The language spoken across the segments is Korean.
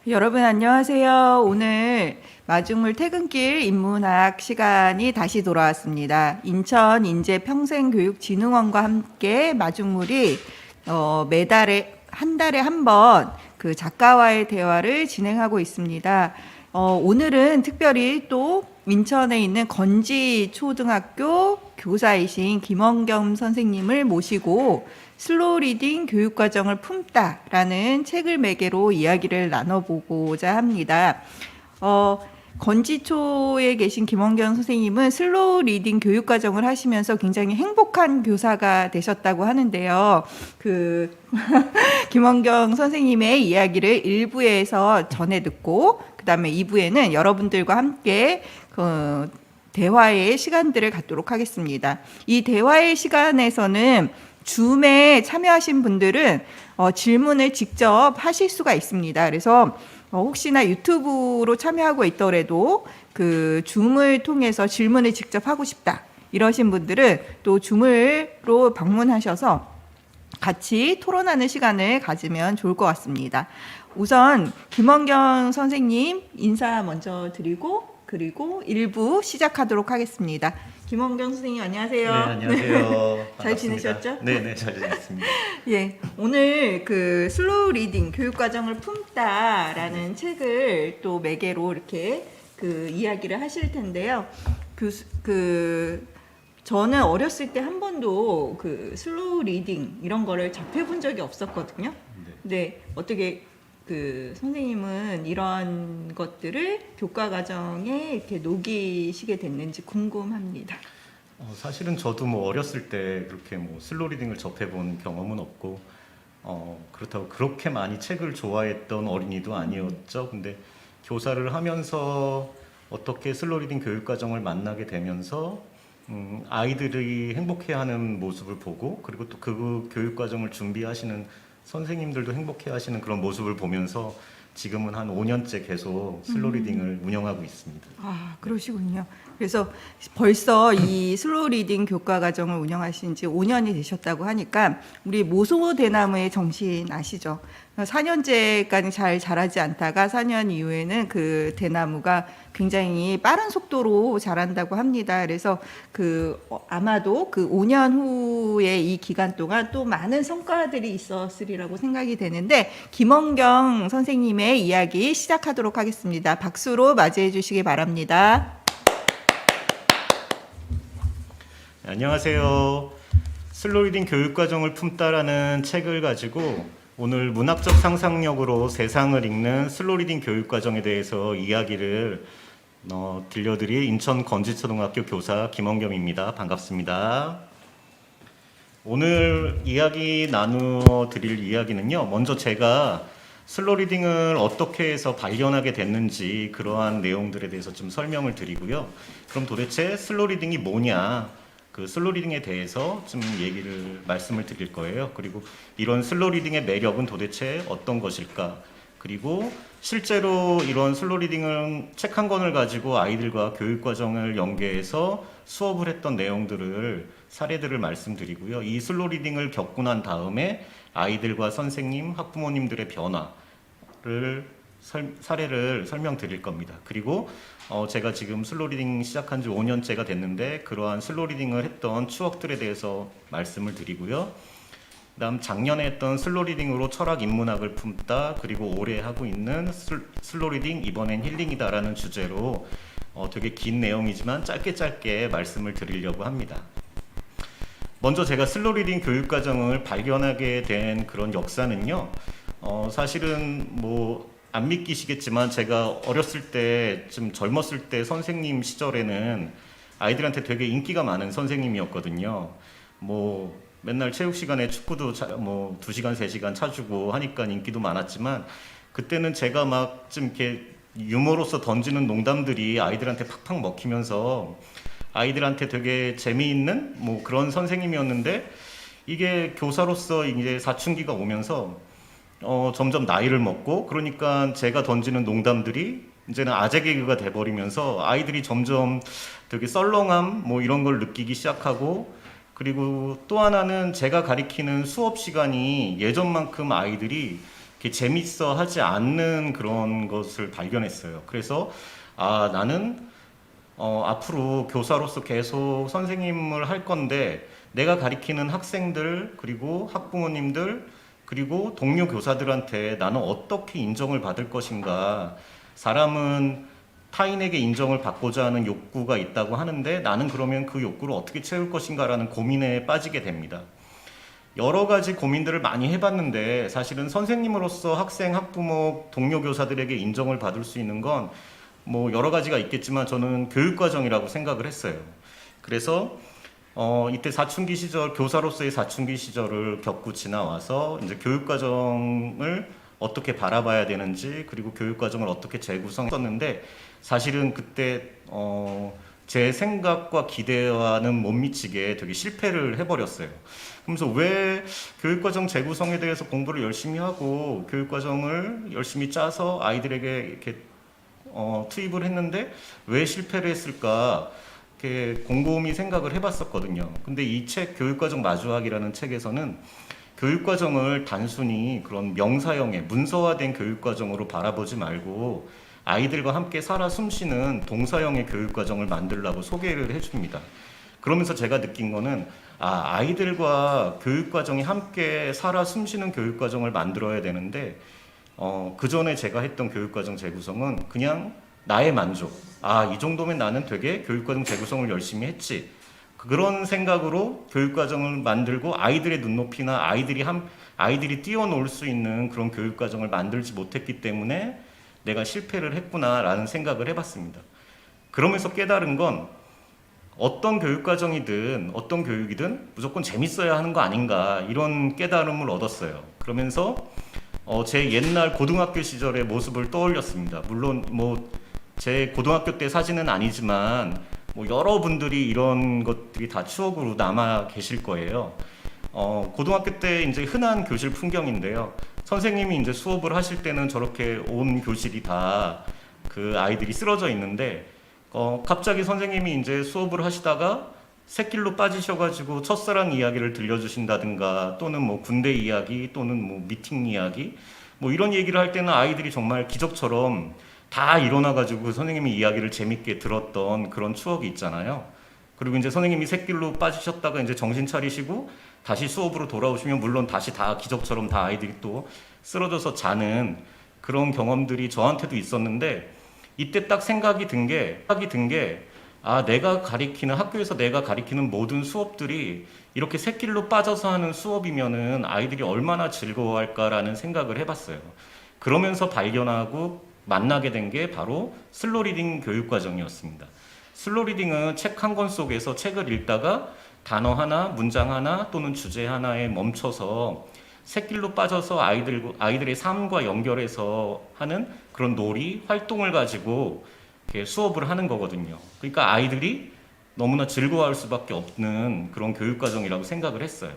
여러분 안녕하세요. 오늘 마중물 퇴근길 인문학 시간이 다시 돌아왔습니다. 인천 인재평생교육진흥원과 함께 마중물이 매달에 한 달에 한 번 그 작가와의 대화를 진행하고 있습니다. 오늘은 특별히 또 인천에 있는 건지초등학교 교사이신 김원겸 선생님을 모시고 슬로우 리딩 교육과정을 품다라는 책을 매개로 이야기를 나눠보고자 합니다. 건지초에 계신 김원겸 선생님은 슬로우 리딩 교육과정을 하시면서 굉장히 행복한 교사가 되셨다고 하는데요. 김원겸 선생님의 이야기를 1부에서 전해 듣고 그 다음에 2부에는 여러분들과 함께 대화의 시간들을 갖도록 하겠습니다. 이 대화의 시간에서는 줌에 참여하신 분들은 질문을 직접 하실 수가 있습니다. 그래서 혹시나 유튜브로 참여하고 있더라도 그 줌을 통해서 질문을 직접 하고 싶다 이러신 분들은 또 줌으로 방문하셔서 같이 토론하는 시간을 가지면 좋을 것 같습니다. 우선 김원경 선생님 인사 먼저 드리고 그리고 1부 시작하도록 하겠습니다. 김원경 선생님 안녕하세요. 네, 안녕하세요. 잘 지내셨죠? 네, 잘 지냈습니다. 예, 오늘 그 슬로우 리딩 교육과정을 품다라는 책을 또 매개로 이렇게 그 이야기를 하실 텐데요. 저는 어렸을 때 한 번도 그 슬로우 리딩 이런 거를 접해본 적이 없었거든요. 네, 어떻게 그 선생님은 이런 것들을 교과 과정에 이렇게 녹이시게 됐는지 궁금합니다. 사실은 저도 뭐 어렸을 때 그렇게 뭐 슬로우 리딩을 접해본 경험은 없고 그렇다고 그렇게 많이 책을 좋아했던 어린이도 아니었죠. 근데 교사를 하면서 어떻게 슬로우 리딩 교육 과정을 만나게 되면서 아이들이 행복해하는 모습을 보고 그리고 또 그 교육 과정을 준비하시는 선생님들도 행복해하시는 그런 모습을 보면서 지금은 한 5년째 계속 슬로우 리딩을 운영하고 있습니다. 아, 그러시군요. 그래서 벌써 이 슬로우 리딩 교과 과정을 운영하신 지 5년이 되셨다고 하니까 우리 모소대나무의 정신 아시죠? 4년째까지 잘 자라지 않다가 4년 이후에는 그 대나무가 굉장히 빠른 속도로 자란다고 합니다. 그래서 아마도 그 5년 후에 이 기간 동안 또 많은 성과들이 있었으리라고 생각이 되는데 김원경 선생님의 이야기 시작하도록 하겠습니다. 박수로 맞이해 주시기 바랍니다. 안녕하세요. 슬로우 리딩 교육과정을 품다라는 책을 가지고 오늘 문학적 상상력으로 세상을 읽는 슬로우 리딩 교육과정에 대해서 이야기를 들려드릴 인천 건지초등학교 교사 김원겸입니다. 반갑습니다. 오늘 이야기 나누어 드릴 이야기는요. 먼저 제가 슬로우 리딩을 어떻게 해서 발견하게 됐는지 그러한 내용들에 대해서 좀 설명을 드리고요. 그럼 도대체 슬로우 리딩이 뭐냐? 그 슬로우 리딩에 대해서 좀 말씀을 드릴 거예요. 그리고 이런 슬로우 리딩의 매력은 도대체 어떤 것일까? 그리고 실제로 이런 슬로우 리딩을 책 한 권을 가지고 아이들과 교육 과정을 연계해서 수업을 했던 사례들을 말씀드리고요. 이 슬로우 리딩을 겪고 난 다음에 아이들과 선생님, 학부모님들의 사례를 설명드릴 겁니다. 그리고 제가 지금 슬로우 리딩 시작한 지 5년째가 됐는데 그러한 슬로우 리딩을 했던 추억들에 대해서 말씀을 드리고요. 그다음 작년에 했던 슬로우 리딩으로 철학 인문학을 품다 그리고 올해 하고 있는 슬로우 리딩 이번엔 힐링이다라는 주제로 되게 긴 내용이지만 짧게 말씀을 드리려고 합니다. 먼저 제가 슬로우 리딩 교육 과정을 발견하게 된 그런 역사는요. 사실은 뭐 안 믿기시겠지만 제가 어렸을 때 좀 젊었을 때 선생님 시절에는 아이들한테 되게 인기가 많은 선생님이었거든요. 뭐 맨날 체육 시간에 축구도 뭐 2시간 3시간 차주고 하니까 인기도 많았지만 그때는 제가 막 좀 이렇게 유머로서 던지는 농담들이 아이들한테 팍팍 먹히면서 아이들한테 되게 재미있는 뭐 그런 선생님이었는데 이게 교사로서 이제 사춘기가 오면서 점점 나이를 먹고 그러니까 제가 던지는 농담들이 이제는 아재 개그가 돼버리면서 아이들이 점점 되게 썰렁함 뭐 이런 걸 느끼기 시작하고 그리고 또 하나는 제가 가리키는 수업 시간이 예전만큼 아이들이 이렇게 재밌어 하지 않는 그런 것을 발견했어요. 그래서 나는 앞으로 교사로서 계속 선생님을 할 건데 내가 가리키는 학생들 그리고 학부모님들 그리고 동료 교사들한테 나는 어떻게 인정을 받을 것인가. 사람은 타인에게 인정을 받고자 하는 욕구가 있다고 하는데 나는 그러면 그 욕구를 어떻게 채울 것인가라는 고민에 빠지게 됩니다. 여러 가지 고민들을 많이 해봤는데 사실은 선생님으로서 학생, 학부모, 동료 교사들에게 인정을 받을 수 있는 건 뭐 여러 가지가 있겠지만 저는 교육과정이라고 생각을 했어요. 그래서 이때 사춘기 시절, 교사로서의 사춘기 시절을 겪고 지나와서 이제 교육과정을 어떻게 바라봐야 되는지 그리고 교육과정을 어떻게 재구성했었는데 사실은 그때 제 생각과 기대와는 못 미치게 되게 실패를 해버렸어요. 그러면서 왜 교육과정 재구성에 대해서 공부를 열심히 하고 교육과정을 열심히 짜서 아이들에게 이렇게 투입을 했는데 왜 실패를 했을까? 이렇게 곰곰이 생각을 해봤었거든요. 근데 이 책 교육과정 마주하기라는 책에서는 교육과정을 단순히 그런 명사형의 문서화된 교육과정으로 바라보지 말고 아이들과 함께 살아 숨쉬는 동사형의 교육과정을 만들라고 소개를 해줍니다. 그러면서 제가 느낀 거는 아이들과 교육과정이 함께 살아 숨쉬는 교육과정을 만들어야 되는데 그 전에 제가 했던 교육과정 재구성은 그냥 나의 만족. 이 정도면 나는 되게 교육과정 재구성을 열심히 했지. 그런 생각으로 교육과정을 만들고 아이들의 눈높이나 아이들이 뛰어놀 수 있는 그런 교육과정을 만들지 못했기 때문에 내가 실패를 했구나라는 생각을 해봤습니다. 그러면서 깨달은 건 어떤 교육과정이든 어떤 교육이든 무조건 재밌어야 하는 거 아닌가 이런 깨달음을 얻었어요. 그러면서 제 옛날 고등학교 시절의 모습을 떠올렸습니다. 물론 제 고등학교 때 사진은 아니지만 여러분들이 이런 것들이 다 추억으로 남아 계실 거예요. 고등학교 때 이제 흔한 교실 풍경인데요. 선생님이 이제 수업을 하실 때는 저렇게 온 교실이 다 그 아이들이 쓰러져 있는데 갑자기 선생님이 이제 수업을 하시다가 샛길로 빠지셔가지고 첫사랑 이야기를 들려주신다든가 또는 군대 이야기 또는 미팅 이야기 이런 얘기를 할 때는 아이들이 정말 기적처럼 다 일어나가지고 선생님이 이야기를 재밌게 들었던 그런 추억이 있잖아요. 그리고 이제 선생님이 샛길로 빠지셨다가 이제 정신 차리시고 다시 수업으로 돌아오시면 물론 다시 다 기적처럼 다 아이들이 또 쓰러져서 자는 그런 경험들이 저한테도 있었는데 이때 딱 생각이 든 게 내가 가리키는 학교에서 내가 가리키는 모든 수업들이 이렇게 샛길로 빠져서 하는 수업이면은 아이들이 얼마나 즐거워할까라는 생각을 해봤어요. 그러면서 발견하고 만나게 된 게 바로 슬로우 리딩 교육과정이었습니다. 슬로우 리딩은 책 한 권 속에서 책을 읽다가 단어 하나, 문장 하나 또는 주제 하나에 멈춰서 샛길로 빠져서 아이들의 삶과 연결해서 하는 그런 놀이, 활동을 가지고 이렇게 수업을 하는 거거든요. 그러니까 아이들이 너무나 즐거워할 수밖에 없는 그런 교육과정이라고 생각을 했어요.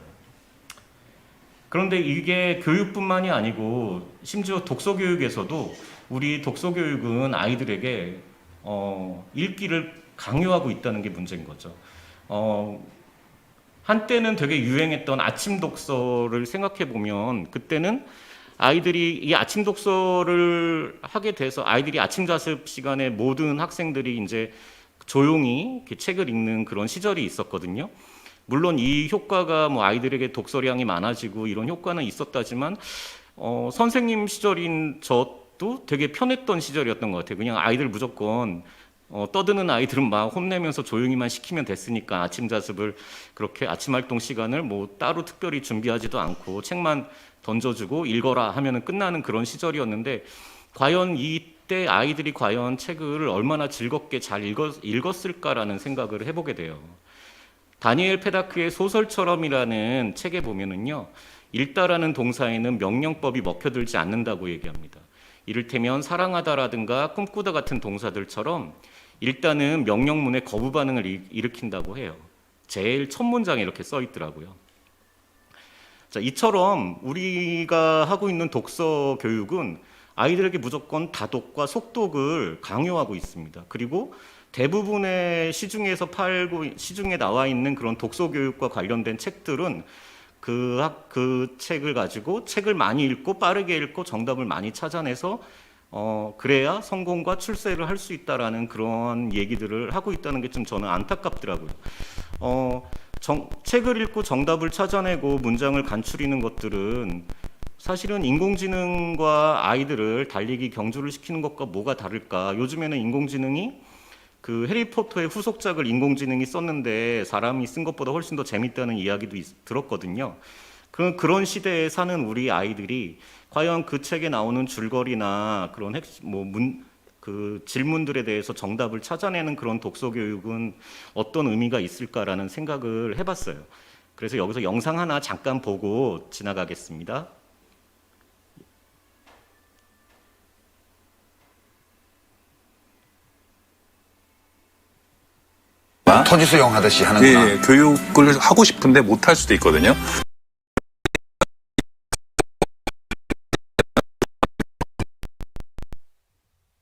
그런데 이게 교육뿐만이 아니고 심지어 독서교육에서도 우리 독서교육은 아이들에게 읽기를 강요하고 있다는 게 문제인 거죠. 한때는 되게 유행했던 아침 독서를 생각해 보면 그때는 아이들이 이 아침 독서를 하게 돼서 아이들이 아침 자습 시간에 모든 학생들이 이제 조용히 이렇게 책을 읽는 그런 시절이 있었거든요. 물론 이 효과가 아이들에게 독서량이 많아지고 이런 효과는 있었다지만 선생님 시절인 저도 되게 편했던 시절이었던 것 같아요. 그냥 아이들 무조건 떠드는 아이들은 막 혼내면서 조용히만 시키면 됐으니까 아침 자습을 그렇게 아침 활동 시간을 따로 특별히 준비하지도 않고 책만 던져주고 읽어라 하면은 끝나는 그런 시절이었는데 과연 이때 아이들이 과연 책을 얼마나 즐겁게 잘 읽었을까라는 생각을 해보게 돼요. 다니엘 페다크의 소설처럼이라는 책에 보면은요, 읽다라는 동사에는 명령법이 먹혀들지 않는다고 얘기합니다. 이를테면 사랑하다라든가 꿈꾸다 같은 동사들처럼 읽다는 명령문의 거부 반응을 일으킨다고 해요. 제일 첫 문장에 이렇게 써 있더라고요. 자, 이처럼 우리가 하고 있는 독서 교육은 아이들에게 무조건 다독과 속독을 강요하고 있습니다. 그리고 대부분의 시중에 나와 있는 그런 독서 교육과 관련된 책들은 그 책을 가지고 책을 많이 읽고 빠르게 읽고 정답을 많이 찾아내서 그래야 성공과 출세를 할 수 있다라는 그런 얘기들을 하고 있다는 게 좀 저는 안타깝더라고요. 책을 읽고 정답을 찾아내고 문장을 간추리는 것들은 사실은 인공지능과 아이들을 달리기 경주를 시키는 것과 뭐가 다를까? 요즘에는 인공지능이 그 해리포터의 후속작을 인공지능이 썼는데 사람이 쓴 것보다 훨씬 더 재밌다는 이야기도 들었거든요. 그런 시대에 사는 우리 아이들이 과연 그 책에 나오는 줄거리나 그런 그 질문들에 대해서 정답을 찾아내는 그런 독서 교육은 어떤 의미가 있을까라는 생각을 해봤어요. 그래서 여기서 영상 하나 잠깐 보고 지나가겠습니다. 토지 수용하듯이 하는구나. 예, 교육을 하고 싶은데 못할 수도 있거든요.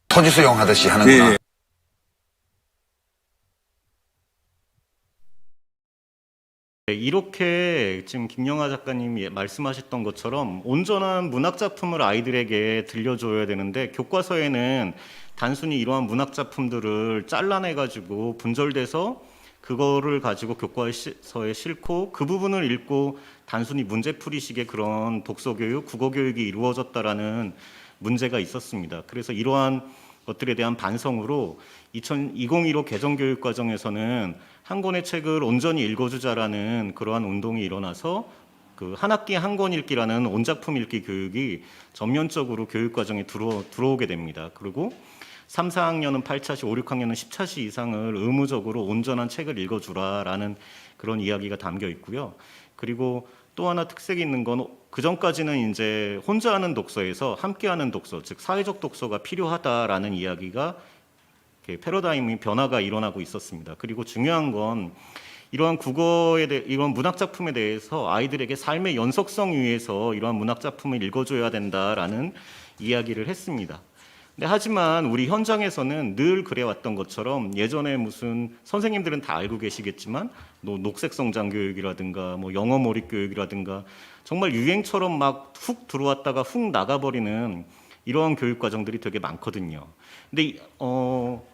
토지 수용하듯이 하는구나. 예. 네, 이렇게 지금 김영하 작가님이 말씀하셨던 것처럼 온전한 문학 작품을 아이들에게 들려줘야 되는데 교과서에는 단순히 이러한 문학 작품들을 잘라내가지고 분절돼서 그거를 가지고 교과서에 싣고 그 부분을 읽고 단순히 문제풀이식의 그런 독서 교육, 국어 교육이 이루어졌다라는 문제가 있었습니다. 그래서 이러한 것들에 대한 반성으로 2015 개정교육 과정에서는 한 권의 책을 온전히 읽어주자라는 그러한 운동이 일어나서 그 한 학기 한 권 읽기라는 온작품 읽기 교육이 전면적으로 교육 과정에 들어오게 됩니다. 그리고 3, 4학년은 8차시, 5, 6학년은 10차시 이상을 의무적으로 온전한 책을 읽어주라라는 그런 이야기가 담겨 있고요. 그리고 또 하나 특색이 있는 건 그전까지는 이제 혼자 하는 독서에서 함께 하는 독서, 즉 사회적 독서가 필요하다라는 이야기가 패러다임의 변화가 일어나고 있었습니다. 그리고 중요한 건 이러한 이러한 문학 작품에 대해서 아이들에게 삶의 연속성 위에서 이러한 문학 작품을 읽어줘야 된다라는 이야기를 했습니다. 하지만 우리 현장에서는 늘 그래왔던 것처럼 예전에 무슨 선생님들은 다 알고 계시겠지만 녹색 성장 교육이라든가 뭐 영어 몰입 교육이라든가 정말 유행처럼 막 훅 들어왔다가 훅 나가버리는 이러한 교육 과정들이 되게 많거든요. 근데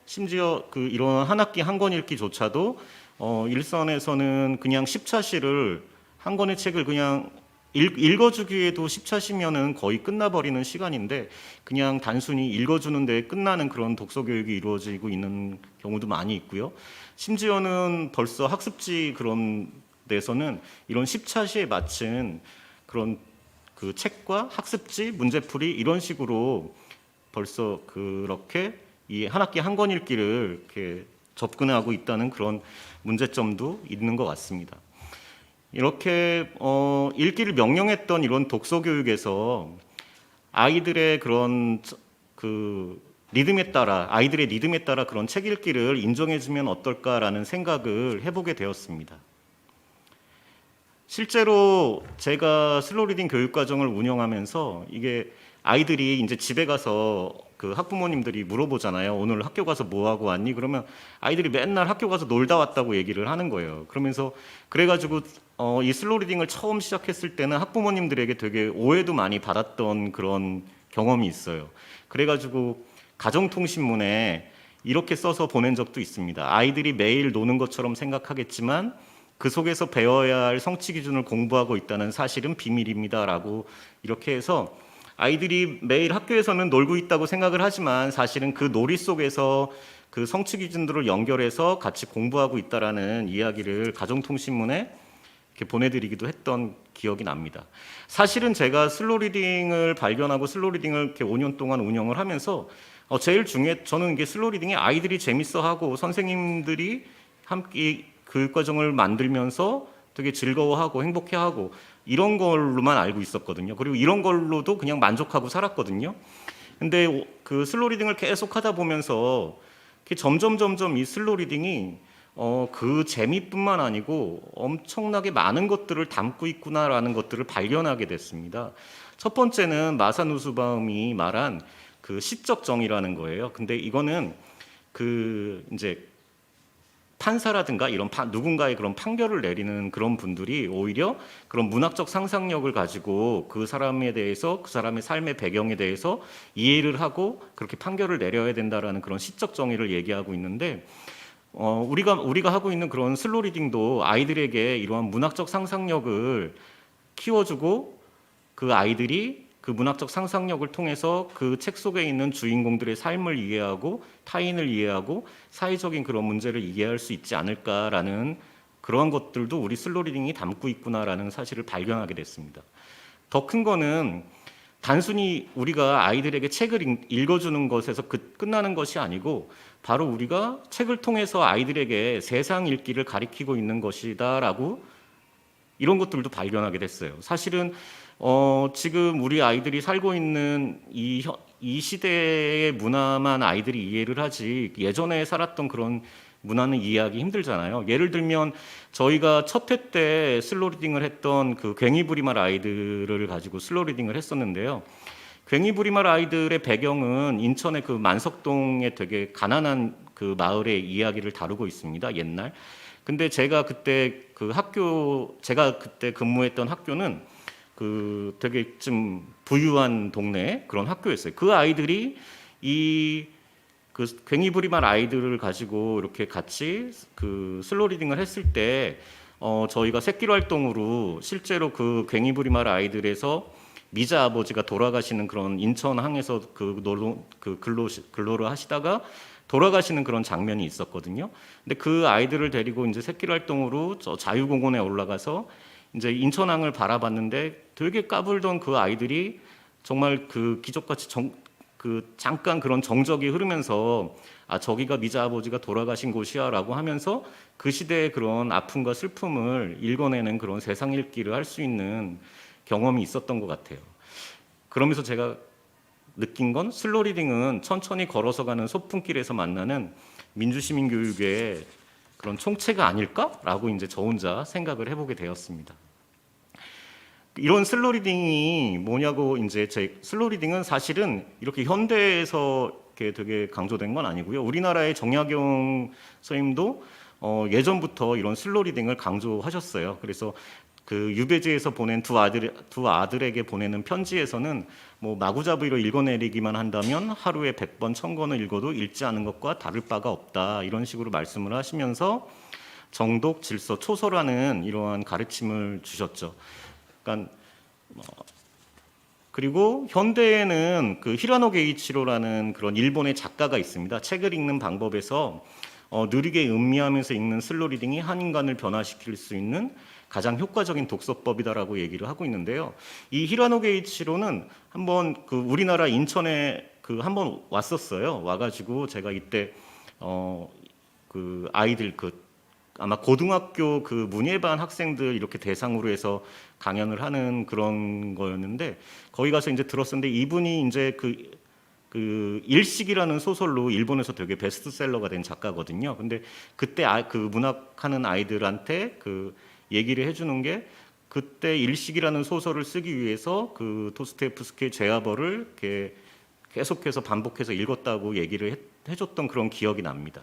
심지어 그 이런 한 학기 한 권 읽기조차도 일선에서는 그냥 10차시를 한 권의 책을 그냥 읽어주기에도 10차시면은 거의 끝나버리는 시간인데 그냥 단순히 읽어주는 데 끝나는 그런 독서 교육이 이루어지고 있는 경우도 많이 있고요. 심지어는 벌써 학습지 그런 데서는 이런 10차시에 맞춘 그런 그 책과 학습지, 문제풀이 이런 식으로 벌써 그렇게 이 한 학기 한 권 읽기를 이렇게 접근하고 있다는 그런 문제점도 있는 것 같습니다. 이렇게 읽기를 명령했던 이런 독서 교육에서 아이들의 그런 그 아이들의 리듬에 따라 그런 책 읽기를 인정해주면 어떨까라는 생각을 해보게 되었습니다. 실제로 제가 슬로우 리딩 교육 과정을 운영하면서 이게 아이들이 이제 집에 가서 그 학부모님들이 물어보잖아요. 오늘 학교 가서 뭐 하고 왔니? 그러면 아이들이 맨날 학교 가서 놀다 왔다고 얘기를 하는 거예요. 그러면서 그래가지고 이 슬로우 리딩을 처음 시작했을 때는 학부모님들에게 되게 오해도 많이 받았던 그런 경험이 있어요. 그래가지고 가정통신문에 이렇게 써서 보낸 적도 있습니다. 아이들이 매일 노는 것처럼 생각하겠지만 그 속에서 배워야 할 성취 기준을 공부하고 있다는 사실은 비밀입니다라고 이렇게 해서 아이들이 매일 학교에서는 놀고 있다고 생각을 하지만 사실은 그 놀이 속에서 그 성취 기준들을 연결해서 같이 공부하고 있다라는 이야기를 가정통신문에 이렇게 보내드리기도 했던 기억이 납니다. 사실은 제가 슬로우 리딩을 발견하고 슬로우 리딩을 이렇게 5년 동안 운영을 하면서 제일 저는 이게 슬로우 리딩이 아이들이 재밌어하고 선생님들이 함께 교육 과정을 만들면서 되게 즐거워하고 행복해하고 이런 걸로만 알고 있었거든요. 그리고 이런 걸로도 그냥 만족하고 살았거든요. 근데 그 슬로우 리딩을 계속 하다 보면서 점점 이 슬로우 리딩이 그 재미뿐만 아니고 엄청나게 많은 것들을 담고 있구나라는 것들을 발견하게 됐습니다. 첫 번째는 마사 누스바움이 말한 그 시적 정의라는 거예요. 근데 이거는 그 이제 판사라든가 이런 누군가의 그런 판결을 내리는 그런 분들이 오히려 그런 문학적 상상력을 가지고 그 사람에 대해서 그 사람의 삶의 배경에 대해서 이해를 하고 그렇게 판결을 내려야 된다라는 그런 시적 정의를 얘기하고 있는데 우리가 하고 있는 그런 슬로우 리딩도 아이들에게 이러한 문학적 상상력을 키워주고 그 아이들이 그 문학적 상상력을 통해서 그 책 속에 있는 주인공들의 삶을 이해하고 타인을 이해하고 사회적인 그런 문제를 이해할 수 있지 않을까라는 그러한 것들도 우리 슬로우 리딩이 담고 있구나라는 사실을 발견하게 됐습니다. 더 큰 거는 단순히 우리가 아이들에게 책을 읽어주는 것에서 끝나는 것이 아니고 바로 우리가 책을 통해서 아이들에게 세상 읽기를 가리키고 있는 것이다라고 이런 것들도 발견하게 됐어요. 사실은 지금 우리 아이들이 살고 있는 이 시대의 문화만 아이들이 이해를 하지 예전에 살았던 그런 문화는 이해하기 힘들잖아요. 예를 들면 저희가 첫 회 때 슬로우 리딩을 했던 그 괭이부리말 아이들을 가지고 슬로우 리딩을 했었는데요. 괭이부리말 아이들의 배경은 인천의 그 만석동의 되게 가난한 그 마을의 이야기를 다루고 있습니다. 옛날. 근데 제가 그때 제가 그때 근무했던 학교는 그 되게 좀 부유한 동네 그런 학교였어요. 그 아이들이 그 괭이부리말 아이들을 가지고 이렇게 같이 그 슬로우 리딩을 했을 때 저희가 새길 활동으로 실제로 그 괭이부리말 아이들에서 미자 아버지가 돌아가시는 그런 인천항에서 근로를 하시다가 돌아가시는 그런 장면이 있었거든요. 근데 그 아이들을 데리고 이제 새길 활동으로 저 자유공원에 올라가서 이제 인천항을 바라봤는데 되게 까불던 그 아이들이 정말 그 기적같이 잠깐 그런 정적이 흐르면서 저기가 미자 아버지가 돌아가신 곳이야라고 하면서 그 시대의 그런 아픔과 슬픔을 읽어내는 그런 세상 읽기를 할 수 있는 경험이 있었던 것 같아요. 그러면서 제가 느낀 건 슬로우 리딩은 천천히 걸어서 가는 소풍길에서 만나는 민주시민 교육의 그런 총체가 아닐까라고 이제 저 혼자 생각을 해보게 되었습니다. 이런 슬로우 리딩이 뭐냐고 이제 슬로우 리딩은 사실은 이렇게 현대에서 이렇게 되게 강조된 건 아니고요. 우리나라의 정약용 선생님도 예전부터 이런 슬로우 리딩을 강조하셨어요. 그래서 그 유배지에서 보낸 두 아들에게 보내는 편지에서는 뭐 마구잡이로 읽어내리기만 한다면 하루에 100번 1000권을 읽어도 읽지 않은 것과 다를 바가 없다 이런 식으로 말씀을 하시면서 정독, 질서, 초서라는 이러한 가르침을 주셨죠. 그러니까 그리고 현대에는 그 히라노 게이치로라는 그런 일본의 작가가 있습니다. 책을 읽는 방법에서 느리게 음미하면서 읽는 슬로우 리딩이 한 인간을 변화시킬 수 있는 가장 효과적인 독서법이다라고 얘기를 하고 있는데요. 이 히라노 게이치로는 한번 그 우리나라 인천에 그 한번 왔었어요. 와가지고 제가 이때 그 아이들 아마 고등학교 그 문예반 학생들 이렇게 대상으로 해서 강연을 하는 그런 거였는데 거기 가서 이제 들었었는데 이분이 이제 그 일식이라는 소설로 일본에서 되게 베스트셀러가 된 작가거든요. 근데 그때 그 문학하는 아이들한테 그 얘기를 해주는 게 그때 일식이라는 소설을 쓰기 위해서 그 도스토옙스키의 죄와벌을 이렇게 계속해서 반복해서 읽었다고 얘기를 해줬던 그런 기억이 납니다.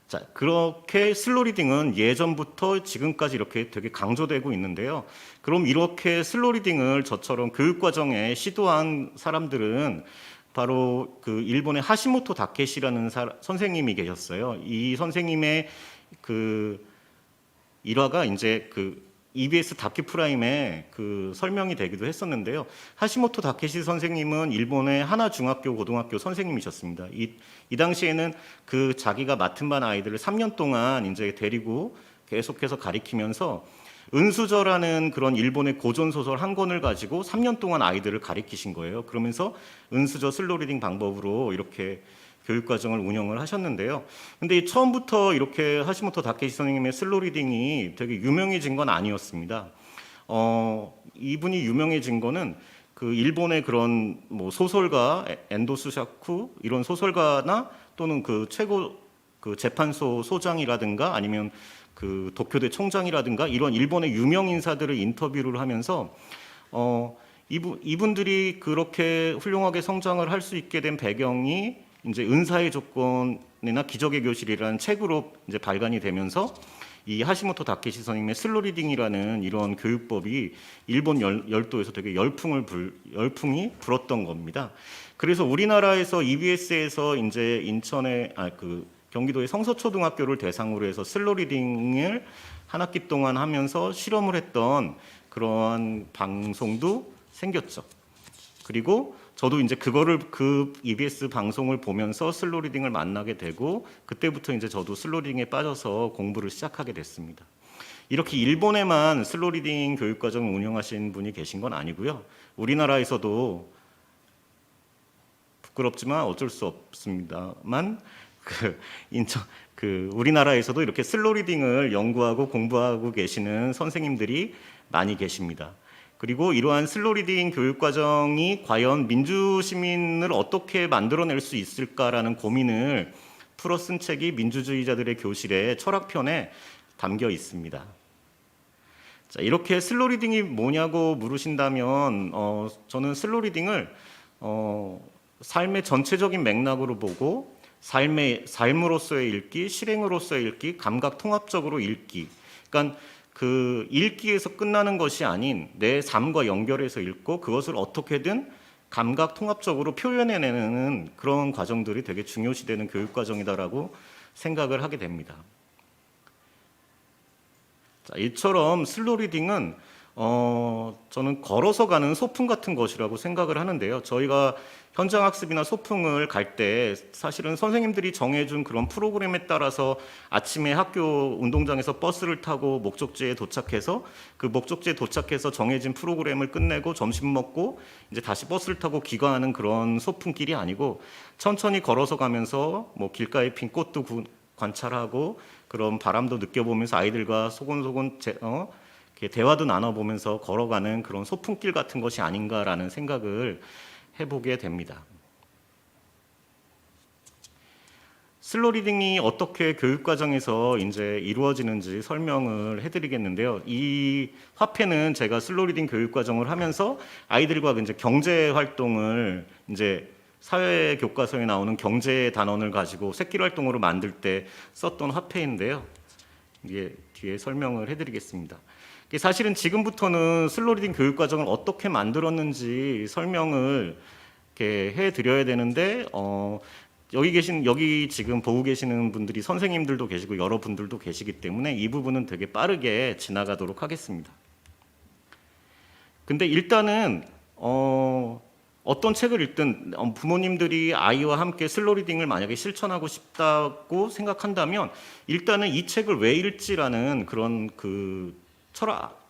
자, 그렇게 슬로우 리딩은 예전부터 지금까지 이렇게 되게 강조되고 있는데요. 그럼 이렇게 슬로우 리딩을 저처럼 교육과정에 시도한 사람들은 바로 그 일본의 하시모토 다케시라는 선생님이 계셨어요. 이 선생님의 그 일화가 이제 그 EBS 다큐프라임에 그 설명이 되기도 했었는데요. 하시모토 다케시 선생님은 일본의 하나 중학교 고등학교 선생님이셨습니다. 이 당시에는 그 자기가 맡은 반 아이들을 3년 동안 이제 데리고 계속해서 가리키면서 은수저라는 그런 일본의 고전 소설 한 권을 가지고 3년 동안 아이들을 가리키신 거예요. 그러면서 은수저 슬로우 리딩 방법으로 이렇게 교육과정을 운영을 하셨는데요. 근데 처음부터 이렇게 하시모토 다케시 선생님의 슬로우 리딩이 되게 유명해진 건 아니었습니다. 이분이 유명해진 거는 그 일본의 그런 뭐 소설가 엔도 수샤쿠 이런 소설가나 또는 그 최고 그 재판소 소장이라든가 아니면 그 도쿄대 총장이라든가 이런 일본의 유명 인사들을 인터뷰를 하면서 이분들이 그렇게 훌륭하게 성장을 할 수 있게 된 배경이 이제 은사의 조건이나 기적의 교실이라는 책으로 이제 발간이 되면서 이 하시모토 다케시 선생님의 슬로 리딩이라는 이런 교육법이 일본 열도에서 되게 열풍이 불었던 겁니다. 그래서 우리나라에서 EBS에서 이제 경기도의 성서초등학교를 대상으로 해서 슬로 리딩을 한 학기 동안 하면서 실험을 했던 그러한 방송도 생겼죠. 그리고 저도 이제 그 EBS 방송을 보면서 슬로 리딩을 만나게 되고 그때부터 이제 저도 슬로 리딩에 빠져서 공부를 시작하게 됐습니다. 이렇게 일본에만 슬로 리딩 교육 과정을 운영하신 분이 계신 건 아니고요. 우리나라에서도 부끄럽지만 어쩔 수 없습니다만 우리나라에서도 이렇게 슬로 리딩을 연구하고 공부하고 계시는 선생님들이 많이 계십니다. 그리고 이러한 슬로 리딩 교육 과정이 과연 민주 시민을 어떻게 만들어낼 수 있을까라는 고민을 풀어 쓴 책이 민주주의자들의 교실의 철학편에 담겨 있습니다. 자, 이렇게 슬로 리딩이 뭐냐고 물으신다면 저는 슬로 리딩을 삶의 전체적인 맥락으로 보고 삶으로서의 읽기, 실행으로서의 읽기, 감각 통합적으로 읽기. 그러니까 그 읽기에서 끝나는 것이 아닌 내 삶과 연결해서 읽고 그것을 어떻게든 감각 통합적으로 표현해내는 그런 과정들이 되게 중요시되는 교육 과정이다라고 생각을 하게 됩니다. 자, 이처럼 슬로 리딩은 저는 걸어서 가는 소풍 같은 것이라고 생각을 하는데요. 저희가 현장 학습이나 소풍을 갈 때 사실은 선생님들이 정해준 그런 프로그램에 따라서 아침에 학교 운동장에서 버스를 타고 목적지에 도착해서 그 목적지에 도착해서 정해진 프로그램을 끝내고 점심 먹고 이제 다시 버스를 타고 귀가하는 그런 소풍길이 아니고 천천히 걸어서 가면서 뭐 길가에 핀 꽃도 관찰하고 그런 바람도 느껴보면서 아이들과 소곤소곤 이렇게 대화도 나눠보면서 걸어가는 그런 소풍길 같은 것이 아닌가라는 생각을 해보게 됩니다. 슬로 리딩이 어떻게 교육 과정에서 이제 이루어지는지 설명을 해드리겠는데요. 이 화폐는 제가 슬로 리딩 교육 과정을 하면서 아이들과 이제 경제 활동을 이제 사회 교과서에 나오는 경제 단원을 가지고 새길 활동으로 만들 때 썼던 화폐인데요. 이게 뒤에 설명을 해드리겠습니다. 사실은 지금부터는 슬로 리딩 교육 과정을 어떻게 만들었는지 설명을 이렇게 해드려야 되는데 여기 지금 보고 계시는 분들이 선생님들도 계시고 여러분들도 계시기 때문에 이 부분은 되게 빠르게 지나가도록 하겠습니다. 근데 일단은 어떤 책을 읽든 부모님들이 아이와 함께 슬로 리딩을 만약에 실천하고 싶다고 생각한다면 일단은 이 책을 왜 읽지라는 그런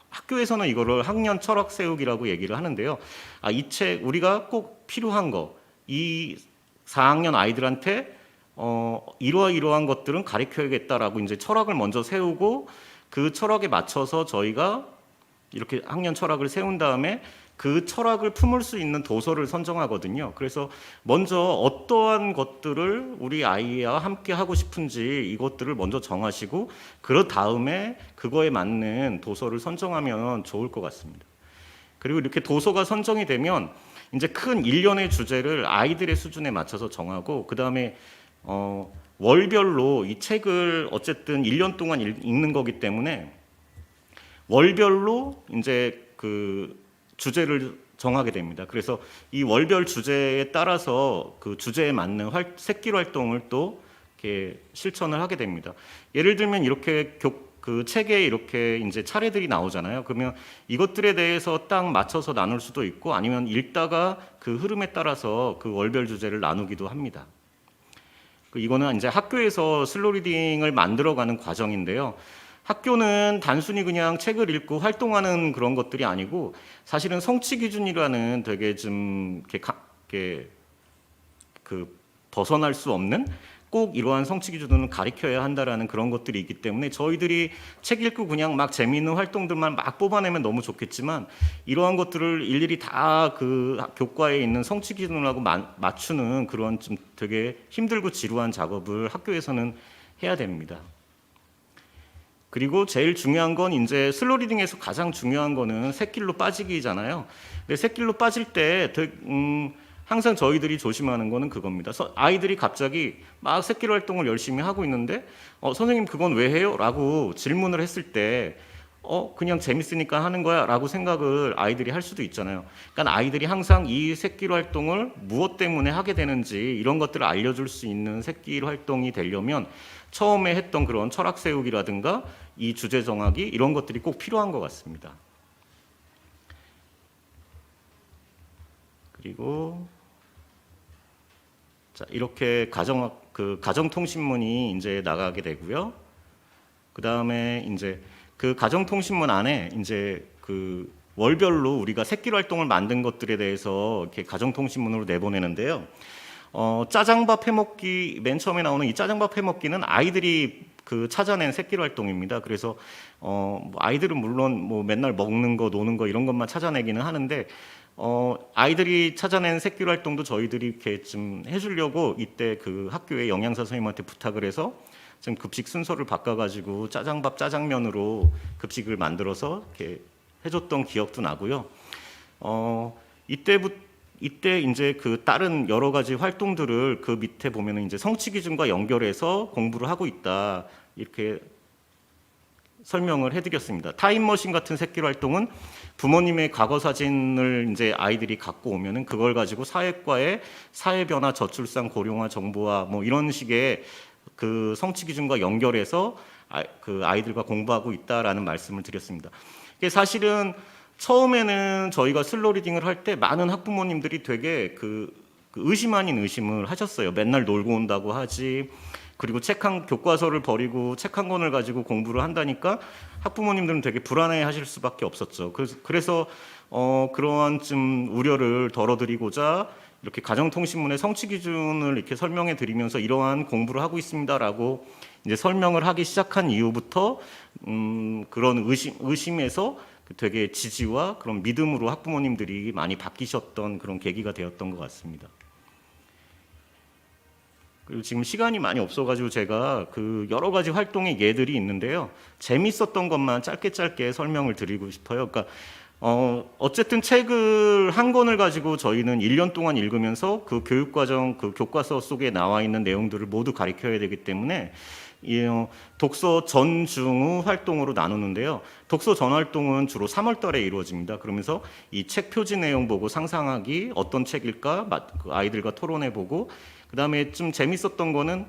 학교에서는 이거를 학년 철학 세우기라고 얘기를 하는데요. 이 책 우리가 꼭 필요한 거, 이 4학년 아이들한테 이러한 것들은 가르쳐야겠다라고 이제 철학을 먼저 세우고 그 철학에 맞춰서 저희가 이렇게 학년 철학을 세운 다음에 그 철학을 품을 수 있는 도서를 선정하거든요. 그래서 먼저 어떠한 것들을 우리 아이와 함께 하고 싶은지 이것들을 먼저 정하시고 그 다음에 그거에 맞는 도서를 선정하면 좋을 것 같습니다. 그리고 이렇게 도서가 선정이 되면 이제 큰 일련의 주제를 아이들의 수준에 맞춰서 정하고 그 다음에 월별로 이 책을 어쨌든 1년 동안 읽는 거기 때문에 월별로 이제 그 주제를 정하게 됩니다. 그래서 이 월별 주제에 따라서 그 주제에 맞는 새길 활동을 또 이렇게 실천을 하게 됩니다. 예를 들면 이렇게 그 책에 이렇게 이제 차례들이 나오잖아요. 그러면 이것들에 대해서 딱 맞춰서 나눌 수도 있고 아니면 읽다가 그 흐름에 따라서 그 월별 주제를 나누기도 합니다. 이거는 이제 학교에서 슬로 리딩을 만들어가는 과정인데요. 학교는 단순히 그냥 책을 읽고 활동하는 그런 것들이 아니고 사실은 성취 기준이라는 되게 좀 이렇게 벗어날 수 없는 꼭 이러한 성취 기준은 가르쳐야 한다라는 그런 것들이 있기 때문에 저희들이 책 읽고 그냥 막 재미있는 활동들만 막 뽑아내면 너무 좋겠지만 이러한 것들을 일일이 다 그 교과에 있는 성취 기준하고 맞추는 그런 좀 되게 힘들고 지루한 작업을 학교에서는 해야 됩니다. 그리고 제일 중요한 건 이제 슬로 리딩에서 가장 중요한 거는 새길로 빠지기잖아요. 근데 새길로 빠질 때 항상 저희들이 조심하는 거는 그겁니다. 아이들이 갑자기 막 새끼 활동을 열심히 하고 있는데 선생님 그건 왜 해요? 라고 질문을 했을 때 그냥 재밌으니까 하는 거야 라고 생각을 아이들이 할 수도 있잖아요. 그러니까 아이들이 항상 이 새끼 활동을 무엇 때문에 하게 되는지 이런 것들을 알려줄 수 있는 새끼 활동이 되려면 처음에 했던 그런 철학 세우기라든가 이 주제 정하기 이런 것들이 꼭 필요한 것 같습니다. 그리고 자, 이렇게 가정통신문이 이제 나가게 되고요. 그 다음에 이제 그 가정통신문 안에 이제 그 월별로 우리가 새끼 활동을 만든 것들에 대해서 이렇게 가정통신문으로 내보내는데요. 짜장밥 해먹기 맨 처음에 나오는 이 짜장밥 해먹기는 아이들이 그 찾아낸 새끼 활동입니다. 그래서 뭐 아이들은 물론 뭐 맨날 먹는 거, 노는 거 이런 것만 찾아내기는 하는데 아이들이 찾아낸 새끼 활동도 저희들이 이렇게 좀 해주려고 이때 그 학교의 영양사 선생님한테 부탁을 해서 좀 급식 순서를 바꿔가지고 짜장밥, 짜장면으로 급식을 만들어서 이렇게 해줬던 기억도 나고요. 이때 이제 그 다른 여러 가지 활동들을 그 밑에 보면은 이제 성취 기준과 연결해서 공부를 하고 있다 이렇게 설명을 해드렸습니다. 타임머신 같은 새끼 활동은 부모님의 과거 사진을 이제 아이들이 갖고 오면은 그걸 가지고 사회과의 사회 변화, 저출산, 고령화 정보화 뭐 이런 식의 그 성취 기준과 연결해서 그 아이들과 공부하고 있다라는 말씀을 드렸습니다. 이게 사실은 처음에는 저희가 슬로우 리딩을 할 때 많은 학부모님들이 되게 그 의심 아닌 의심을 하셨어요. 맨날 놀고 온다고 하지. 그리고 교과서를 버리고 책 한 권을 가지고 공부를 한다니까 학부모님들은 되게 불안해 하실 수밖에 없었죠. 그래서 그러한 좀 우려를 덜어드리고자 이렇게 가정통신문의 성취 기준을 이렇게 설명해 드리면서 이러한 공부를 하고 있습니다라고 이제 설명을 하기 시작한 이후부터 그런 의심에서 되게 지지와 그런 믿음으로 학부모님들이 많이 바뀌셨던 그런 계기가 되었던 것 같습니다. 그리고 지금 시간이 많이 없어가지고 제가 그 여러 가지 활동의 예들이 있는데요. 재밌었던 것만 짧게 설명을 드리고 싶어요. 그러니까 어쨌든 책을 한 권을 가지고 저희는 1년 동안 읽으면서 그 교육과정, 그 교과서 속에 나와 있는 내용들을 모두 가르쳐야 되기 때문에 독서 전, 중, 후 활동으로 나누는데요. 독서 전 활동은 주로 3월 달에 이루어집니다. 그러면서 이 책 표지 내용 보고 상상하기, 어떤 책일까 아이들과 토론해보고, 그 다음에 좀 재밌었던 거는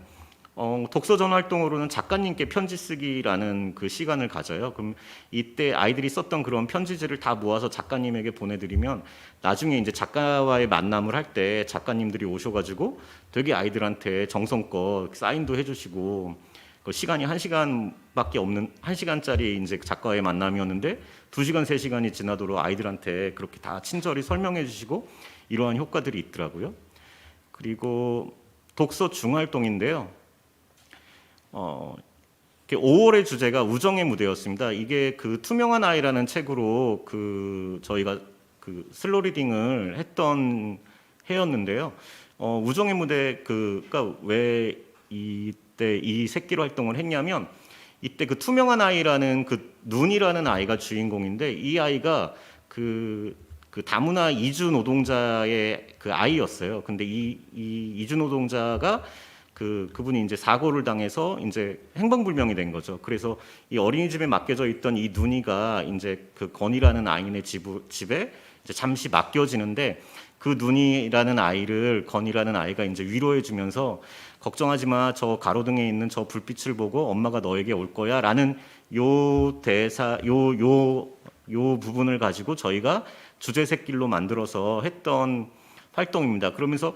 독서 전 활동으로는 작가님께 편지 쓰기라는 그 시간을 가져요. 그럼 이때 아이들이 썼던 그런 편지지를 다 모아서 작가님에게 보내드리면 나중에 이제 작가와의 만남을 할 때 작가님들이 오셔가지고 되게 아이들한테 정성껏 사인도 해주시고 그 시간이 1시간밖에 없는 1시간짜리 이제 작가와의 만남이었는데 2시간, 3시간이 지나도록 아이들한테 그렇게 다 친절히 설명해 주시고 이러한 효과들이 있더라고요. 그리고 독서 중활동인데요. 5월의 주제가 우정의 무대였습니다. 이게 그 투명한 아이라는 책으로 그 저희가 그 슬로우 리딩을 했던 해였는데요. 우정의 무대가 왜 이때 이 새끼로 활동을 했냐면 이때 그 투명한 아이라는 그 눈이라는 아이가 주인공인데 이 아이가 그 다문화 이주 노동자의 그 아이였어요. 근데 이 이주 노동자가 그분이 이제 사고를 당해서 이제 행방불명이 된 거죠. 그래서 이 어린이집에 맡겨져 있던 이 눈이가 이제 그 건이라는 아이네 집에 이제 잠시 맡겨지는데 그 눈이라는 아이를 건이라는 아이가 이제 위로해주면서 걱정하지 마, 저 가로등에 있는 저 불빛을 보고 엄마가 너에게 올 거야라는 요 대사 요 부분을 가지고 저희가 주제 새끼로 만들어서 했던 활동입니다. 그러면서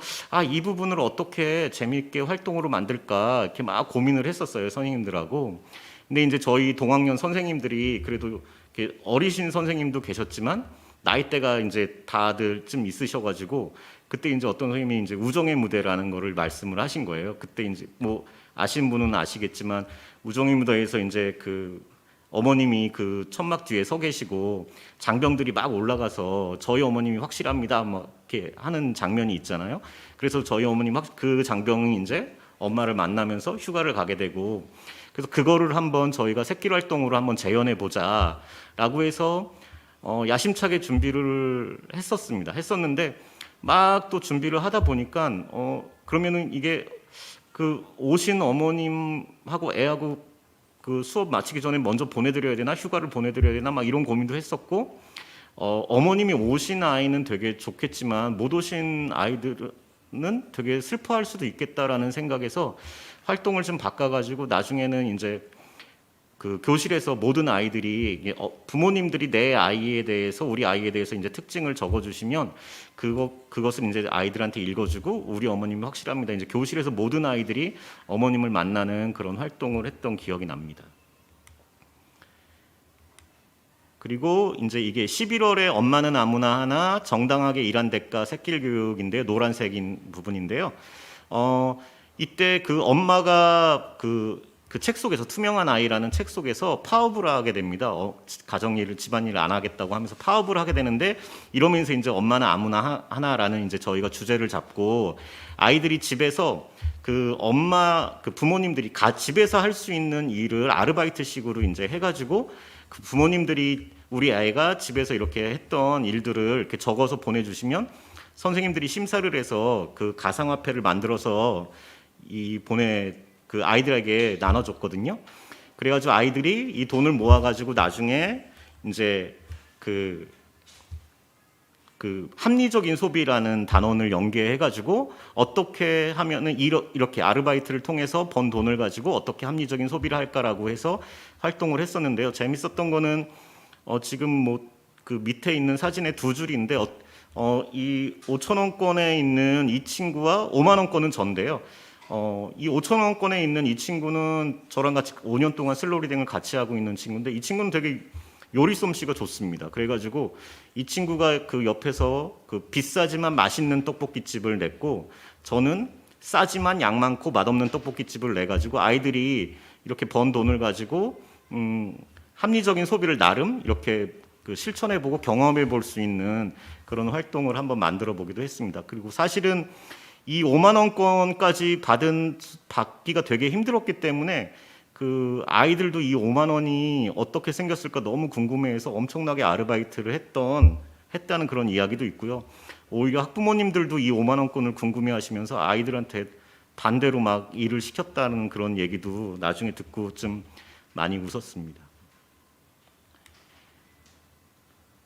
이 부분을 어떻게 재미있게 활동으로 만들까 이렇게 막 고민을 했었어요, 선생님들하고. 근데 이제 저희 동학년 선생님들이 그래도 이렇게 어리신 선생님도 계셨지만 나이대가 이제 다들 좀 있으셔가지고 그때 이제 어떤 선생님이 이제 우정의 무대라는 거를 말씀을 하신 거예요. 그때 이제 뭐 아시는 분은 아시겠지만 우정의 무대에서 이제 그 어머님이 그 천막 뒤에 서 계시고 장병들이 막 올라가서 저희 어머님이 확실합니다 막 이렇게 하는 장면이 있잖아요. 그래서 저희 어머님 그 장병이 이제 엄마를 만나면서 휴가를 가게 되고 그래서 그거를 한번 저희가 새끼 활동으로 한번 재현해 보자라고 해서 야심차게 준비를 했었는데 막 또 준비를 하다 보니까 그러면은 이게 그 오신 어머님하고 애하고 그 수업 마치기 전에 먼저 보내드려야 되나 휴가를 보내드려야 되나 막 이런 고민도 했었고 어머님이 오신 아이는 되게 좋겠지만 못 오신 아이들은 되게 슬퍼할 수도 있겠다라는 생각에서 활동을 좀 바꿔가지고 나중에는 이제 그 교실에서 모든 아이들이 부모님들이 내 아이에 대해서 우리 아이에 대해서 이제 특징을 적어주시면 그것을 이제 아이들한테 읽어주고 우리 어머님이 확실합니다. 이제 교실에서 모든 아이들이 어머님을 만나는 그런 활동을 했던 기억이 납니다. 그리고 이제 이게 11월에 엄마는 아무나 하나 정당하게 일한 대가 새끼 교육인데요. 노란색인 부분인데요. 이때 그 엄마가 그 책 속에서 투명한 아이라는 책 속에서 파업을 하게 됩니다. 가정일을 집안일을 안 하겠다고 하면서 파업을 하게 되는데 이러면서 이제 엄마는 아무나 하나라는 이제 저희가 주제를 잡고 아이들이 집에서 그 엄마 그 부모님들이 집에서 할 수 있는 일을 아르바이트식으로 이제 해가지고 그 부모님들이 우리 아이가 집에서 이렇게 했던 일들을 이렇게 적어서 보내주시면 선생님들이 심사를 해서 그 가상화폐를 만들어서 그 아이들에게 나눠줬거든요. 그래가지고 아이들이 이 돈을 모아가지고 나중에 이제 그 합리적인 소비라는 단원을 연계해가지고 어떻게 하면은 이렇게 아르바이트를 통해서 번 돈을 가지고 어떻게 합리적인 소비를 할까라고 해서 활동을 했었는데요. 재밌었던 거는 지금 뭐 그 밑에 있는 사진의 두 줄인데 이 5,000원권에 있는 이 친구와 5만 원권은 전데요. 이 5,000원권에 있는 이 친구는 저랑 같이 5년 동안 슬로리딩을 같이 하고 있는 친구인데 이 친구는 되게 요리 솜씨가 좋습니다. 그래가지고 이 친구가 그 옆에서 그 비싸지만 맛있는 떡볶이집을 냈고 저는 싸지만 양 많고 맛없는 떡볶이집을 내가지고 아이들이 이렇게 번 돈을 가지고 합리적인 소비를 나름 이렇게 그 실천해보고 경험해볼 수 있는 그런 활동을 한번 만들어 보기도 했습니다. 그리고 사실은 이 5만 원권까지 받기가 되게 힘들었기 때문에 그 아이들도 이 5만 원이 어떻게 생겼을까 너무 궁금해해서 엄청나게 아르바이트를 했다는 그런 이야기도 있고요. 오히려 학부모님들도 이 5만 원권을 궁금해하시면서 아이들한테 반대로 막 일을 시켰다는 그런 얘기도 나중에 듣고 좀 많이 웃었습니다.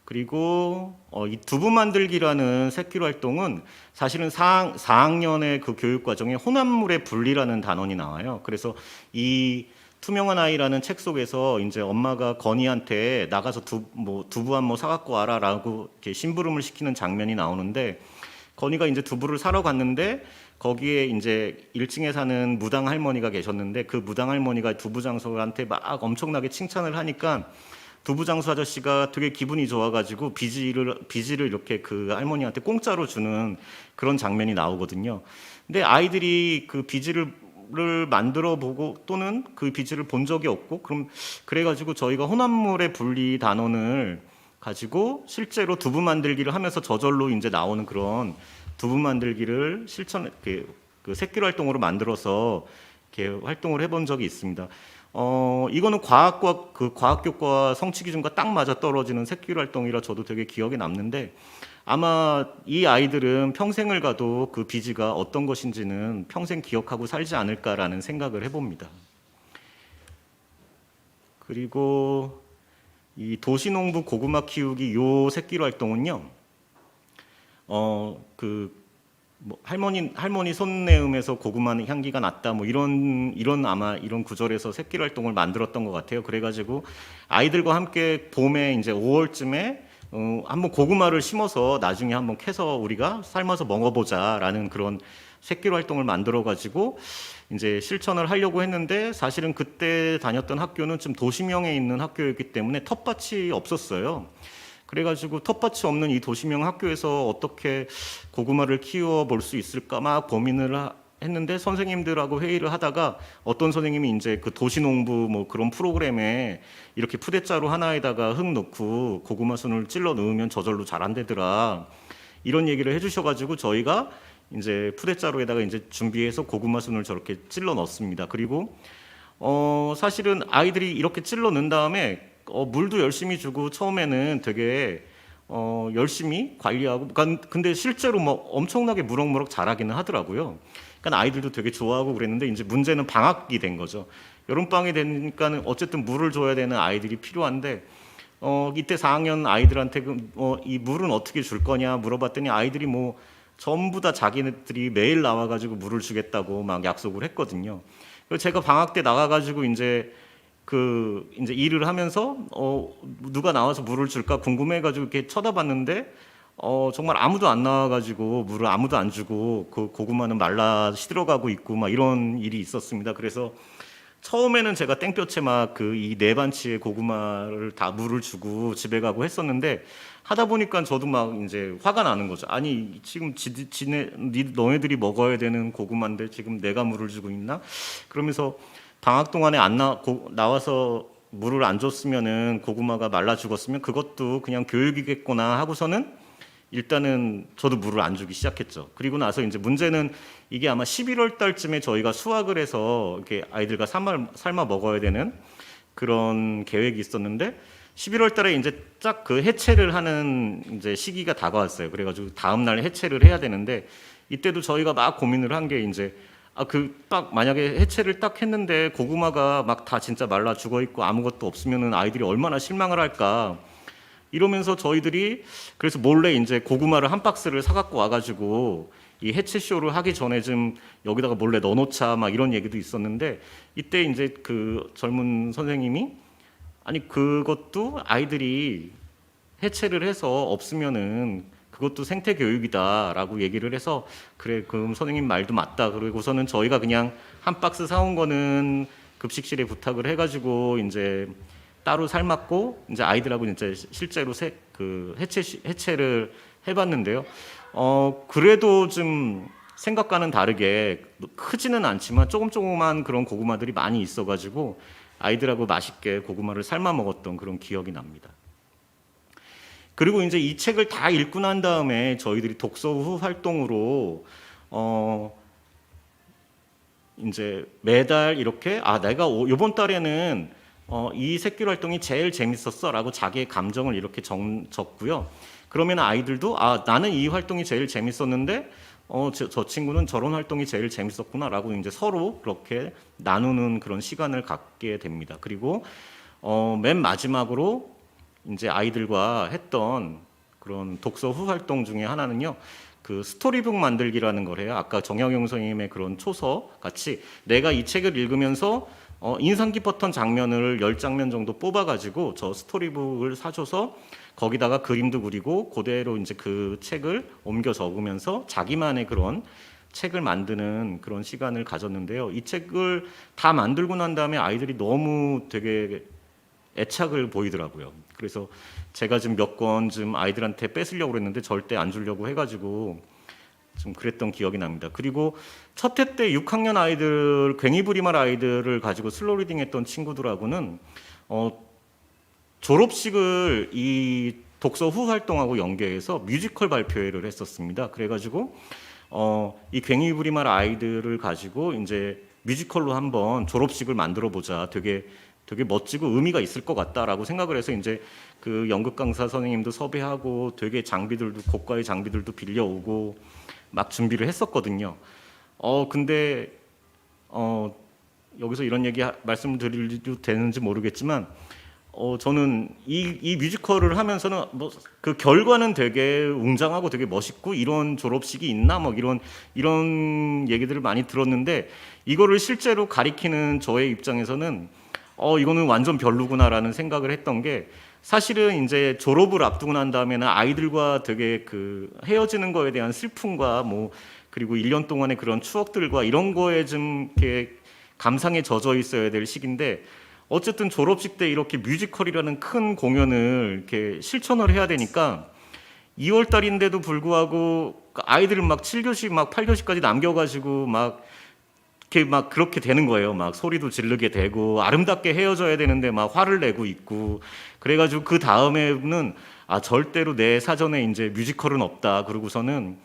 그리고 이 두부 만들기라는 새끼로 활동은 사실은 4학년의 그 교육 과정에 혼합물의 분리라는 단원이 나와요. 그래서 이 투명한 아이라는 책 속에서 이제 엄마가 건이한테 나가서 두부 한 모 사갖고 와라라고 이렇게 심부름을 시키는 장면이 나오는데 건이가 이제 두부를 사러 갔는데 거기에 이제 1층에 사는 무당 할머니가 계셨는데 그 무당 할머니가 두부 장수한테 막 엄청나게 칭찬을 하니까 두부장수 아저씨가 되게 기분이 좋아가지고 비지를 이렇게 그 할머니한테 공짜로 주는 그런 장면이 나오거든요. 근데 아이들이 그 비지를 만들어 보고 또는 그 비지를 본 적이 없고 그래가지고 저희가 혼합물의 분리 단원을 가지고 실제로 두부 만들기를 하면서 저절로 이제 나오는 그런 두부 만들기를 그 새끼로 활동으로 만들어서 이렇게 활동을 해본 적이 있습니다. 이거는 과학교과 성취 기준과 딱 맞아 떨어지는 새끼로 활동이라 저도 되게 기억에 남는데 아마 이 아이들은 평생을 가도 그 비지가 어떤 것인지는 평생 기억하고 살지 않을까라는 생각을 해봅니다. 그리고 이 도시농부 고구마 키우기 요 새끼로 활동은요, 할머니 손내음에서 고구마 향기가 났다 뭐 이런 구절에서 새끼 활동을 만들었던 것 같아요. 그래가지고 아이들과 함께 봄에 이제 5월쯤에 한번 고구마를 심어서 나중에 한번 캐서 우리가 삶아서 먹어보자라는 그런 새끼 활동을 만들어가지고 이제 실천을 하려고 했는데 사실은 그때 다녔던 학교는 좀 도심형에 있는 학교였기 때문에 텃밭이 없었어요. 그래가지고 텃밭이 없는 이 도시명 학교에서 어떻게 고구마를 키워 볼 수 있을까 막 고민을 했는데 선생님들하고 회의를 하다가 어떤 선생님이 이제 그 도시농부 뭐 그런 프로그램에 이렇게 푸대자루 하나에다가 흙 넣고 고구마 순을 찔러 넣으면 저절로 자란대더라 이런 얘기를 해주셔가지고 저희가 이제 푸대자루에다가 이제 준비해서 고구마 순을 저렇게 찔러 넣습니다. 그리고 사실은 아이들이 이렇게 찔러 넣은 다음에 물도 열심히 주고 처음에는 되게 열심히 관리하고, 근데 실제로 뭐 엄청나게 무럭무럭 자라기는 하더라고요. 그러니까 아이들도 되게 좋아하고 그랬는데 이제 문제는 방학이 된 거죠. 여름방학이 되니까는 어쨌든 물을 줘야 되는 아이들이 필요한데 이때 4학년 아이들한테 이 물은 어떻게 줄 거냐 물어봤더니 아이들이 뭐 전부 다 자기네들이 매일 나와가지고 물을 주겠다고 막 약속을 했거든요. 그래서 제가 방학 때 나가가지고 이제 일을 하면서 누가 나와서 물을 줄까 궁금해가지고 이렇게 쳐다봤는데 정말 아무도 안 나와가지고 물을 아무도 안 주고 그 고구마는 말라 시들어가고 있고 막 이런 일이 있었습니다. 그래서 처음에는 제가 땡볕에 막 이 네 반치의 고구마를 다 물을 주고 집에 가고 했었는데 하다 보니까 저도 막 이제 화가 나는 거죠. 아니 지금 너네들이 먹어야 되는 고구마인데 지금 내가 물을 주고 있나? 그러면서 방학 동안에 나와서 물을 안 줬으면은 고구마가 말라 죽었으면 그것도 그냥 교육이겠구나 하고서는 일단은 저도 물을 안 주기 시작했죠. 그리고 나서 이제 문제는 이게 아마 11월 달쯤에 저희가 수확을 해서 이렇게 아이들과 삶아 먹어야 되는 그런 계획이 있었는데 11월 달에 이제 딱 그 해체를 하는 이제 시기가 다가왔어요. 그래가지고 다음 날 해체를 해야 되는데 이때도 저희가 막 고민을 한 게 이제 딱 만약에 해체를 딱 했는데 고구마가 막 다 진짜 말라 죽어 있고 아무것도 없으면은 아이들이 얼마나 실망을 할까. 이러면서 저희들이 그래서 몰래 이제 고구마를 한 박스를 사갖고 와가지고 이 해체 쇼를 하기 전에 좀 여기다가 몰래 넣어놓자 막 이런 얘기도 있었는데 이때 이제 그 젊은 선생님이 아니 그것도 아이들이 해체를 해서 없으면은 그것도 생태 교육이다라고 얘기를 해서 그래 그럼 선생님 말도 맞다 그러고서는 저희가 그냥 한 박스 사온 거는 급식실에 부탁을 해가지고 이제 따로 삶았고 이제 아이들하고 이제 실제로 해체를 해봤는데요. 그래도 좀 생각과는 다르게 크지는 않지만 조금조금한 그런 고구마들이 많이 있어가지고 아이들하고 맛있게 고구마를 삶아 먹었던 그런 기억이 납니다. 그리고 이제 이 책을 다 읽고 난 다음에 저희들이 독서 후 활동으로 이제 매달 이렇게 내가 이번 달에는 이 새끼 활동이 제일 재밌었어라고 자기의 감정을 이렇게 적고요. 그러면 아이들도 나는 이 활동이 제일 재밌었는데 저 친구는 저런 활동이 제일 재밌었구나라고 이제 서로 그렇게 나누는 그런 시간을 갖게 됩니다. 그리고 맨 마지막으로 이제 아이들과 했던 그런 독서 후 활동 중에 하나는요. 그 스토리북 만들기라는 걸 해요. 아까 정영용 선생님의 그런 초서 같이 내가 이 책을 읽으면서 인상 깊었던 장면을 10장면 정도 뽑아가지고 저 스토리북을 사줘서 거기다가 그림도 그리고 그대로 이제 그 책을 옮겨 적으면서 자기만의 그런 책을 만드는 그런 시간을 가졌는데요. 이 책을 다 만들고 난 다음에 아이들이 너무 되게 애착을 보이더라고요. 그래서 제가 지금 몇 권 좀 아이들한테 뺏으려고 그랬는데 절대 안 주려고 해가지고 좀 그랬던 기억이 납니다. 그리고 첫 해 때 6학년 아이들, 괭이부리말 아이들을 가지고 슬로우 리딩 했던 친구들하고는 졸업식을 이 독서 후 활동하고 연계해서 뮤지컬 발표회를 했었습니다. 그래가지고 이 괭이부리말 아이들을 가지고 이제 뮤지컬로 한번 졸업식을 만들어 보자. 되게 멋지고 의미가 있을 것 같다라고 생각을 해서 이제 그 연극 강사 선생님도 섭외하고 되게 고가의 장비들도 빌려오고 막 준비를 했었거든요. 근데 여기서 이런 얘기 말씀을 드려도 되는지 모르겠지만 저는 이 뮤지컬을 하면서는 뭐 그 결과는 되게 웅장하고 되게 멋있고 이런 졸업식이 있나 뭐 이런 얘기들을 많이 들었는데 이거를 실제로 가리키는 저의 입장에서는 이거는 완전 별로구나라는 생각을 했던 게 사실은 이제 졸업을 앞두고 난 다음에는 아이들과 되게 그 헤어지는 거에 대한 슬픔과 뭐 그리고 1년 동안의 그런 추억들과 이런 거에 좀 이렇게 감상에 젖어 있어야 될 시기인데 어쨌든 졸업식 때 이렇게 뮤지컬이라는 큰 공연을 이렇게 실천을 해야 되니까 2월 달인데도 불구하고 아이들을 막 7교시 막 8교시까지 남겨가지고 막 그렇게 되는 거예요. 막 소리도 지르게 되고 아름답게 헤어져야 되는데 막 화를 내고 있고 그래가지고 그 다음에는 절대로 내 사전에 이제 뮤지컬은 없다. 그러고서는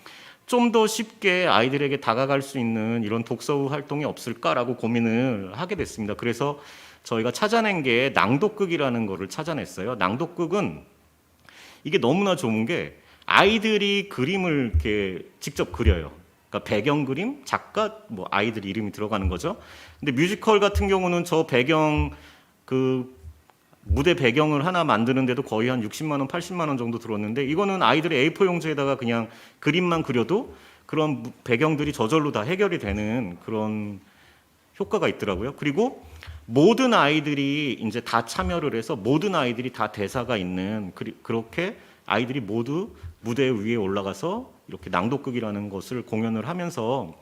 좀 더 쉽게 아이들에게 다가갈 수 있는 이런 독서 후 활동이 없을까라고 고민을 하게 됐습니다. 그래서 저희가 찾아낸 게 낭독극이라는 거를 찾아냈어요. 낭독극은 이게 너무나 좋은 게 아이들이 그림을 이렇게 직접 그려요. 그러니까 배경 그림, 작가, 뭐 아이들 이름이 들어가는 거죠. 근데 뮤지컬 같은 경우는 저 배경 그 무대 배경을 하나 만드는데도 거의 한 60만 원, 80만 원 정도 들었는데 이거는 아이들의 A4 용지에다가 그냥 그림만 그려도 그런 배경들이 저절로 다 해결이 되는 그런 효과가 있더라고요. 그리고 모든 아이들이 이제 다 참여를 해서 모든 아이들이 다 대사가 있는 그렇게 아이들이 모두 무대 위에 올라가서 이렇게 낭독극이라는 것을 공연을 하면서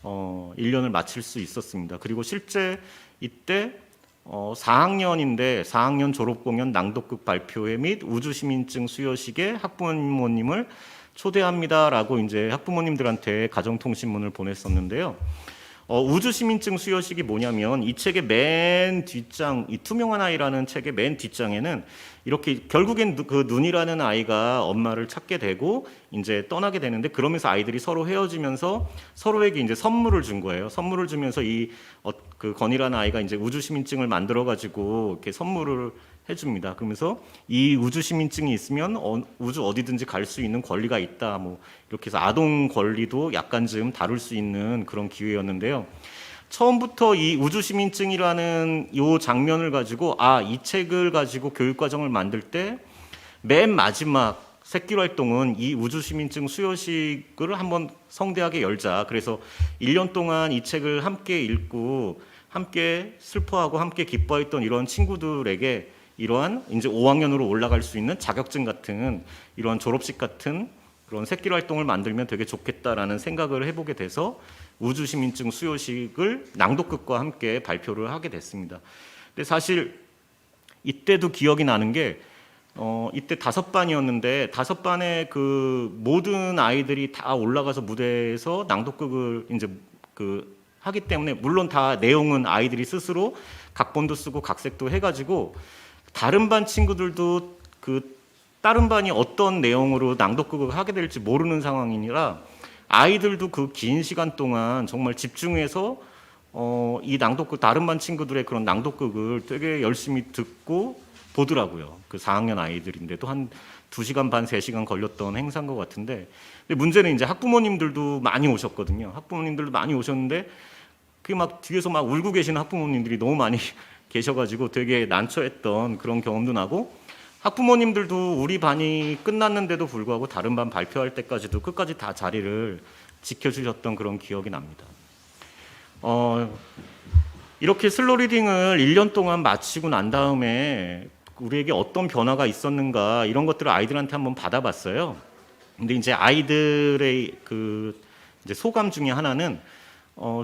1년을 마칠 수 있었습니다. 그리고 실제 이때 4학년인데 4학년 졸업공연 낭독극 발표회 및 우주시민증 수여식에 학부모님을 초대합니다라고 이제 학부모님들한테 가정통신문을 보냈었는데요. 우주시민증 수여식이 뭐냐면 이 책의 맨 뒷장, 이 투명한 아이라는 책의 맨 뒷장에는 이렇게 결국엔 그 눈이라는 아이가 엄마를 찾게 되고 이제 떠나게 되는데 그러면서 아이들이 서로 헤어지면서 서로에게 이제 선물을 준 거예요. 선물을 주면서 그 건이라는 아이가 이제 우주시민증을 만들어 가지고 이렇게 선물을 해줍니다. 그러면서 이 우주시민증이 있으면 우주 어디든지 갈 수 있는 권리가 있다. 뭐 이렇게 해서 아동 권리도 약간 좀 다룰 수 있는 그런 기회였는데요. 처음부터 이 우주시민증이라는 이 장면을 가지고 이 책을 가지고 교육과정을 만들 때 맨 마지막 새길 활동은 이 우주시민증 수여식을 한번 성대하게 열자. 그래서 1년 동안 이 책을 함께 읽고 함께 슬퍼하고 함께 기뻐했던 이런 친구들에게 이러한 이제 5학년으로 올라갈 수 있는 자격증 같은 이러한 졸업식 같은 그런 새길 활동을 만들면 되게 좋겠다라는 생각을 해보게 돼서 우주시민증 수여식을 낭독극과 함께 발표를 하게 됐습니다. 근데 사실 이때도 기억이 나는 게 이때 5반이었는데 5반의 그 모든 아이들이 다 올라가서 무대에서 낭독극을 이제 하기 때문에 물론 다 내용은 아이들이 스스로 각본도 쓰고 각색도 해가지고 다른 반 친구들도 다른 반이 어떤 내용으로 낭독극을 하게 될지 모르는 상황이라 아이들도 그 긴 시간 동안 정말 집중해서 이 낭독극 다른 반 친구들의 그런 낭독극을 되게 열심히 듣고 보더라고요. 그 4학년 아이들인데도 한 2시간 반, 3시간 걸렸던 행사인 것 같은데 근데 문제는 이제 학부모님들도 많이 오셨거든요. 학부모님들도 많이 오셨는데 그게 막 뒤에서 막 울고 계시는 학부모님들이 너무 많이 계셔가지고 되게 난처했던 그런 경험도 나고 학부모님들도 우리 반이 끝났는데도 불구하고 다른 반 발표할 때까지도 끝까지 다 자리를 지켜주셨던 그런 기억이 납니다. 이렇게 슬로우 리딩을 1년 동안 마치고 난 다음에 우리에게 어떤 변화가 있었는가 이런 것들을 아이들한테 한번 받아봤어요. 근데 이제 아이들의 이제 소감 중에 하나는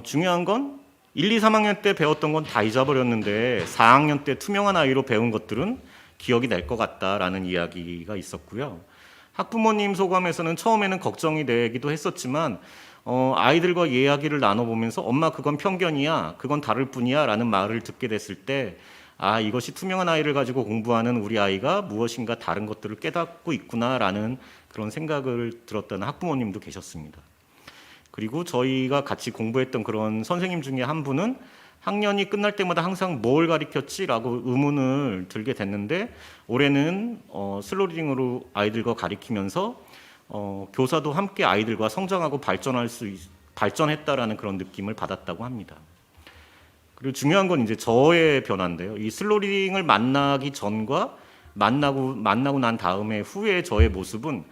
중요한 건 1, 2, 3학년 때 배웠던 건 다 잊어버렸는데 4학년 때 투명한 아이로 배운 것들은 기억이 날 것 같다라는 이야기가 있었고요. 학부모님 소감에서는 처음에는 걱정이 되기도 했었지만 아이들과 이야기를 나눠보면서 엄마 그건 편견이야, 그건 다를 뿐이야 라는 말을 듣게 됐을 때 이것이 투명한 아이를 가지고 공부하는 우리 아이가 무엇인가 다른 것들을 깨닫고 있구나라는 그런 생각을 들었다는 학부모님도 계셨습니다. 그리고 저희가 같이 공부했던 그런 선생님 중에 한 분은 학년이 끝날 때마다 항상 뭘 가르쳤지라고 의문을 들게 됐는데 올해는 슬로우 리딩으로 아이들과 가르치면서 교사도 함께 아이들과 성장하고 발전했다라는 그런 느낌을 받았다고 합니다. 그리고 중요한 건 이제 저의 변화인데요. 이 슬로우 리딩을 만나기 전과 만나고 난 다음에 후의 저의 모습은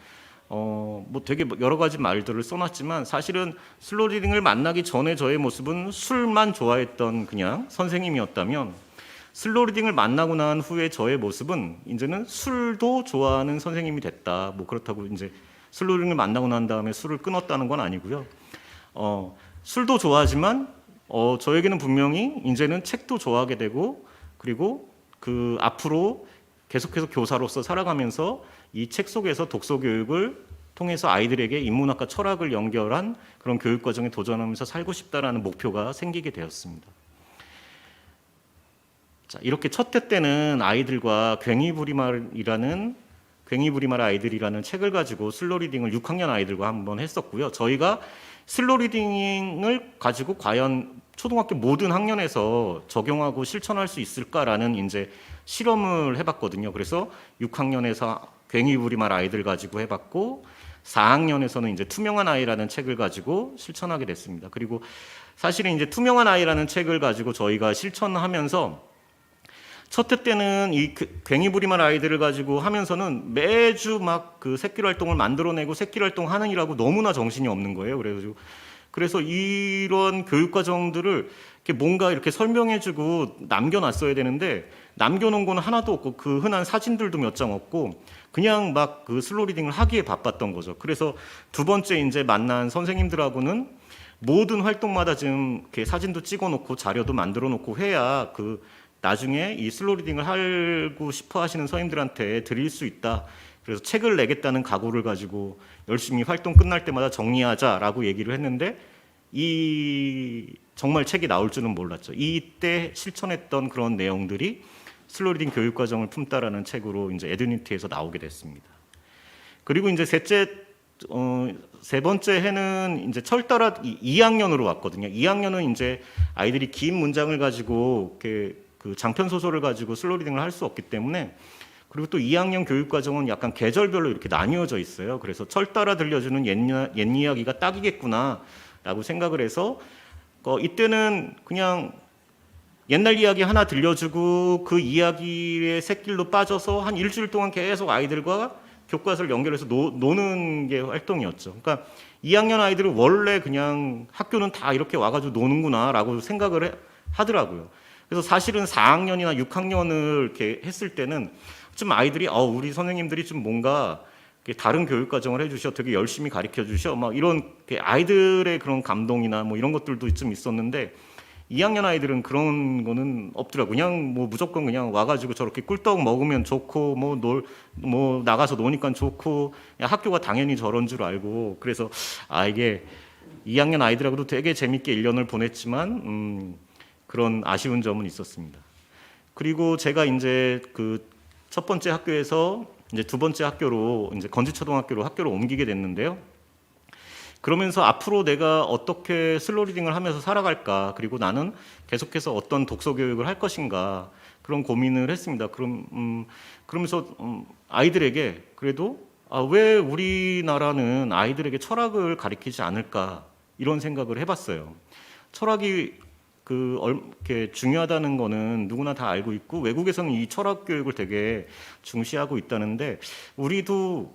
뭐 되게 여러 가지 말들을 써놨지만 사실은 슬로우 리딩을 만나기 전에 저의 모습은 술만 좋아했던 그냥 선생님이었다면 슬로우 리딩을 만나고 난 후에 저의 모습은 이제는 술도 좋아하는 선생님이 됐다. 뭐 그렇다고 이제 슬로우 리딩을 만나고 난 다음에 술을 끊었다는 건 아니고요. 술도 좋아하지만 저에게는 분명히 이제는 책도 좋아하게 되고 그리고 앞으로 계속해서 교사로서 살아가면서 이 책 속에서 독서 교육을 통해서 아이들에게 인문학과 철학을 연결한 그런 교육 과정에 도전하면서 살고 싶다라는 목표가 생기게 되었습니다. 자, 이렇게 첫 해 때는 아이들과 괭이부리말 아이들이라는 책을 가지고 슬로우 리딩을 6학년 아이들과 한번 했었고요. 저희가 슬로우 리딩을 가지고 과연 초등학교 모든 학년에서 적용하고 실천할 수 있을까라는 이제 실험을 해봤거든요. 그래서 6학년에서 괭이부리말 아이들 가지고 해봤고 4학년에서는 이제 투명한 아이라는 책을 가지고 실천하게 됐습니다. 그리고 사실은 이제 투명한 아이라는 책을 가지고 저희가 실천하면서 첫 해 때는 이 괭이부리말 아이들을 가지고 하면서는 매주 막 그 새길 활동을 만들어내고 새길 활동하는 일하고 너무나 정신이 없는 거예요. 그래서 이런 교육 과정들을 이렇게 뭔가 이렇게 설명해주고 남겨놨어야 되는데 남겨놓은 건 하나도 없고 그 흔한 사진들도 몇 장 없고 그냥 막 그 슬로우 리딩을 하기에 바빴던 거죠. 그래서 두 번째 이제 만난 선생님들하고는 모든 활동마다 좀 이렇게 사진도 찍어놓고 자료도 만들어놓고 해야 그 나중에 이 슬로우 리딩을 하고 싶어 하시는 선생님들한테 드릴 수 있다. 그래서 책을 내겠다는 각오를 가지고 열심히 활동 끝날 때마다 정리하자라고 얘기를 했는데 정말 책이 나올 줄은 몰랐죠. 이때 실천했던 그런 내용들이 슬로우 리딩 교육 과정을 품다라는 책으로 이제 에듀니티에서 나오게 됐습니다. 그리고 이제 세 번째 해는 이제 철따라 2학년으로 왔거든요. 2학년은 이제 아이들이 긴 문장을 가지고 이렇게 그 장편 소설을 가지고 슬로우 리딩을 할 수 없기 때문에 그리고 또 2학년 교육 과정은 약간 계절별로 이렇게 나뉘어져 있어요. 그래서 철따라 들려주는 옛 이야기가 딱이겠구나라고 생각을 해서 이때는 그냥 옛날 이야기 하나 들려주고 그 이야기의 샛길로 빠져서 한 일주일 동안 계속 아이들과 교과서를 연결해서 노는 게 활동이었죠. 그러니까 2학년 아이들은 원래 그냥 학교는 다 이렇게 와가지고 노는구나라고 생각을 하더라고요. 그래서 사실은 4학년이나 6학년을 이렇게 했을 때는 좀 아이들이 우리 선생님들이 좀 뭔가 다른 교육 과정을 해주셔, 되게 열심히 가르쳐 주셔, 막 이런 아이들의 그런 감동이나 뭐 이런 것들도 좀 있었는데 2학년 아이들은 그런 거는 없더라고. 그냥 뭐 무조건 그냥 와가지고 저렇게 꿀떡 먹으면 좋고 뭐 나가서 노니까 좋고 학교가 당연히 저런 줄 알고 그래서 이게 2학년 아이들하고도 되게 재밌게 1년을 보냈지만 그런 아쉬운 점은 있었습니다. 그리고 제가 이제 그 첫 번째 학교에서 이제 두 번째 학교로 이제 건지초등학교로 학교를 옮기게 됐는데요. 그러면서 앞으로 내가 어떻게 슬로우 리딩을 하면서 살아갈까, 그리고 나는 계속해서 어떤 독서 교육을 할 것인가 그런 고민을 했습니다. 그러면서 아이들에게 그래도 왜 우리나라는 아이들에게 철학을 가르치지 않을까 이런 생각을 해봤어요. 철학이 이렇게 중요하다는 거는 누구나 다 알고 있고 외국에서는 이 철학 교육을 되게 중시하고 있다는데 우리도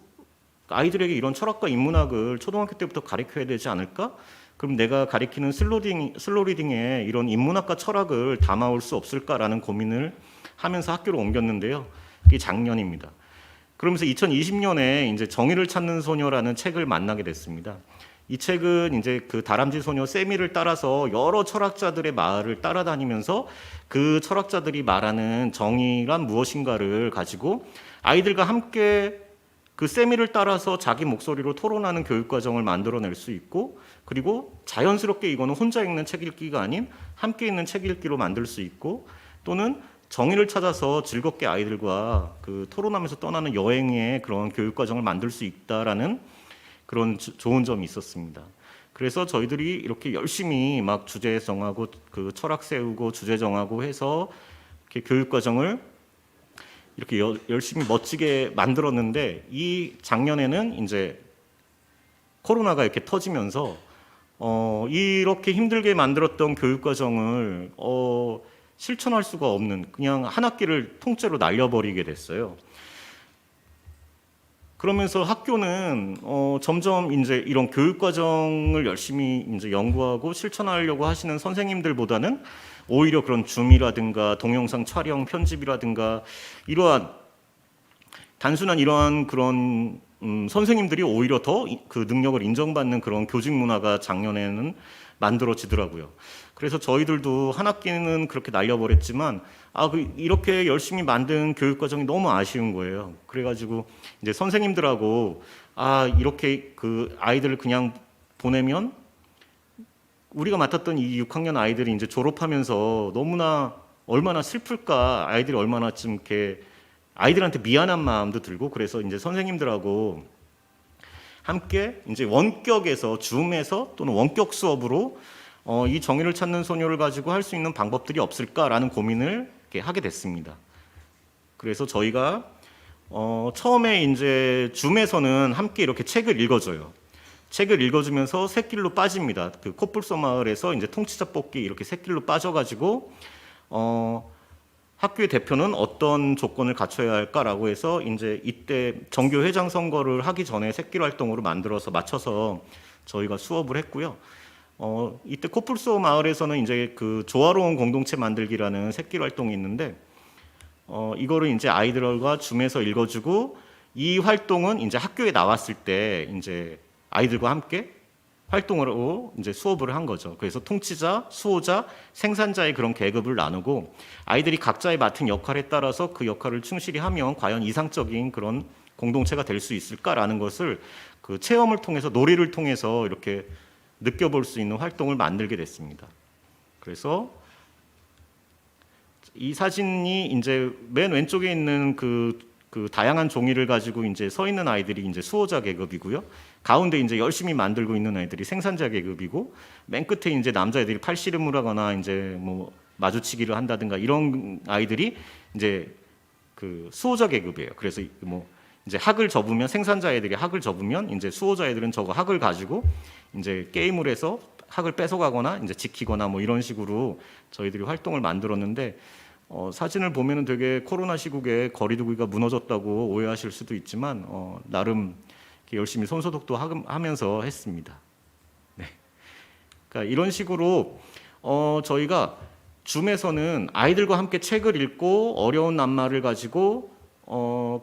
아이들에게 이런 철학과 인문학을 초등학교 때부터 가르쳐야 되지 않을까? 그럼 내가 가르치는 슬로우 리딩에 이런 인문학과 철학을 담아올 수 없을까라는 고민을 하면서 학교를 옮겼는데요. 이게 작년입니다. 그러면서 2020년에 이제 정의를 찾는 소녀라는 책을 만나게 됐습니다. 이 책은 이제 그 다람쥐 소녀 세미를 따라서 여러 철학자들의 마을을 따라다니면서 그 철학자들이 말하는 정의란 무엇인가를 가지고 아이들과 함께 그 세미를 따라서 자기 목소리로 토론하는 교육 과정을 만들어낼 수 있고 그리고 자연스럽게 이거는 혼자 읽는 책 읽기가 아닌 함께 읽는 책 읽기로 만들 수 있고 또는 정의를 찾아서 즐겁게 아이들과 그 토론하면서 떠나는 여행의 그런 교육 과정을 만들 수 있다라는 그런 좋은 점이 있었습니다. 그래서 저희들이 이렇게 열심히 막 주제 정하고 그 철학 세우고 주제 정하고 해서 이렇게 교육 과정을 이렇게 열심히 멋지게 만들었는데 이 작년에는 이제 코로나가 이렇게 터지면서 이렇게 힘들게 만들었던 교육 과정을 실천할 수가 없는 그냥 한 학기를 통째로 날려버리게 됐어요. 그러면서 학교는 점점 이제 이런 교육 과정을 열심히 이제 연구하고 실천하려고 하시는 선생님들보다는 오히려 그런 줌이라든가 동영상 촬영 편집이라든가 이러한 단순한 이러한 그런 선생님들이 오히려 더 그 능력을 인정받는 그런 교직 문화가 작년에는 만들어지더라고요. 그래서 저희들도 한 학기는 그렇게 날려버렸지만 이렇게 열심히 만든 교육 과정이 너무 아쉬운 거예요. 그래가지고 이제 선생님들하고 이렇게 그 아이들을 그냥 보내면 우리가 맡았던 이 6학년 아이들이 이제 졸업하면서 너무나 얼마나 슬플까, 아이들이 얼마나 좀 이렇게 아이들한테 미안한 마음도 들고 그래서 이제 선생님들하고 함께 이제 원격에서 줌에서 또는 원격 수업으로 이 정의를 찾는 소녀를 가지고 할 수 있는 방법들이 없을까라는 고민을 이렇게 하게 됐습니다. 그래서 저희가 처음에 이제 줌에서는 함께 이렇게 책을 읽어줘요. 책을 읽어주면서 샛길로 빠집니다. 그 코뿔소 마을에서 이제 통치자 뽑기 이렇게 샛길로 빠져가지고 학교의 대표는 어떤 조건을 갖춰야 할까라고 해서 이제 이때 정교 회장 선거를 하기 전에 샛길 활동으로 만들어서 맞춰서 저희가 수업을 했고요. 이때 코뿔소 마을에서는 이제 그 조화로운 공동체 만들기라는 샛길 활동이 있는데 이거를 이제 아이들과 줌에서 읽어주고 이 활동은 이제 학교에 나왔을 때 이제 아이들과 함께 활동으로 이제 수업을 한 거죠. 그래서 통치자, 수호자, 생산자의 그런 계급을 나누고 아이들이 각자의 맡은 역할에 따라서 그 역할을 충실히 하면 과연 이상적인 그런 공동체가 될 수 있을까라는 것을 그 체험을 통해서 놀이를 통해서 이렇게 느껴볼 수 있는 활동을 만들게 됐습니다. 그래서 이 사진이 이제 맨 왼쪽에 있는 그 다양한 종이를 가지고 이제 서 있는 아이들이 이제 수호자 계급이고요. 가운데 이제 열심히 만들고 있는 아이들이 생산자 계급이고 맨 끝에 이제 남자애들이 팔씨름을 하거나 이제 뭐 마주치기를 한다든가 이런 아이들이 이제 그 수호자 계급이에요. 그래서 뭐 이제 학을 접으면 생산자 애들이 학을 접으면 이제 수호자 애들은 저거 학을 가지고 이제 게임을 해서 학을 뺏어가거나 이제 지키거나 뭐 이런 식으로 저희들이 활동을 만들었는데 사진을 보면은 되게 코로나 시국에 거리두기가 무너졌다고 오해하실 수도 있지만 나름 열심히 손소독도 하면서 했습니다. 네. 그러니까 이런 식으로 저희가 줌에서는 아이들과 함께 책을 읽고 어려운 낱말을 가지고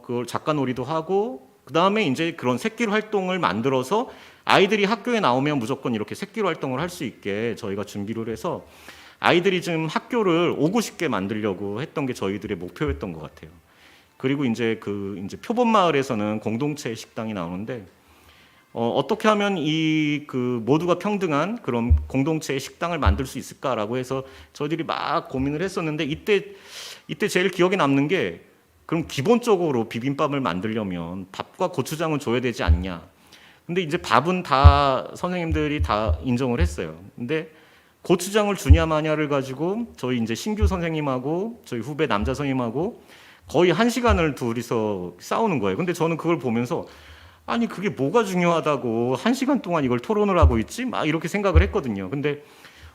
그걸 작가놀이도 하고 그 다음에 이제 그런 샛길 활동을 만들어서 아이들이 학교에 나오면 무조건 이렇게 샛길 활동을 할 수 있게 저희가 준비를 해서 아이들이 좀 학교를 오고 싶게 만들려고 했던 게 저희들의 목표였던 것 같아요. 그리고 이제 이제 표본 마을에서는 공동체 식당이 나오는데 어떻게 하면 이 모두가 평등한 그런 공동체의 식당을 만들 수 있을까라고 해서 저희들이 막 고민을 했었는데 이때 제일 기억에 남는 게 그럼 기본적으로 비빔밥을 만들려면 밥과 고추장은 줘야 되지 않냐. 근데 이제 밥은 다 선생님들이 다 인정을 했어요. 근데 고추장을 주냐 마냐를 가지고 저희 이제 신규 선생님하고 저희 후배 남자 선생님하고 거의 1시간을 둘이서 싸우는 거예요. 근데 저는 그걸 보면서 아니 그게 뭐가 중요하다고 1시간 동안 이걸 토론을 하고 있지? 막 이렇게 생각을 했거든요. 근데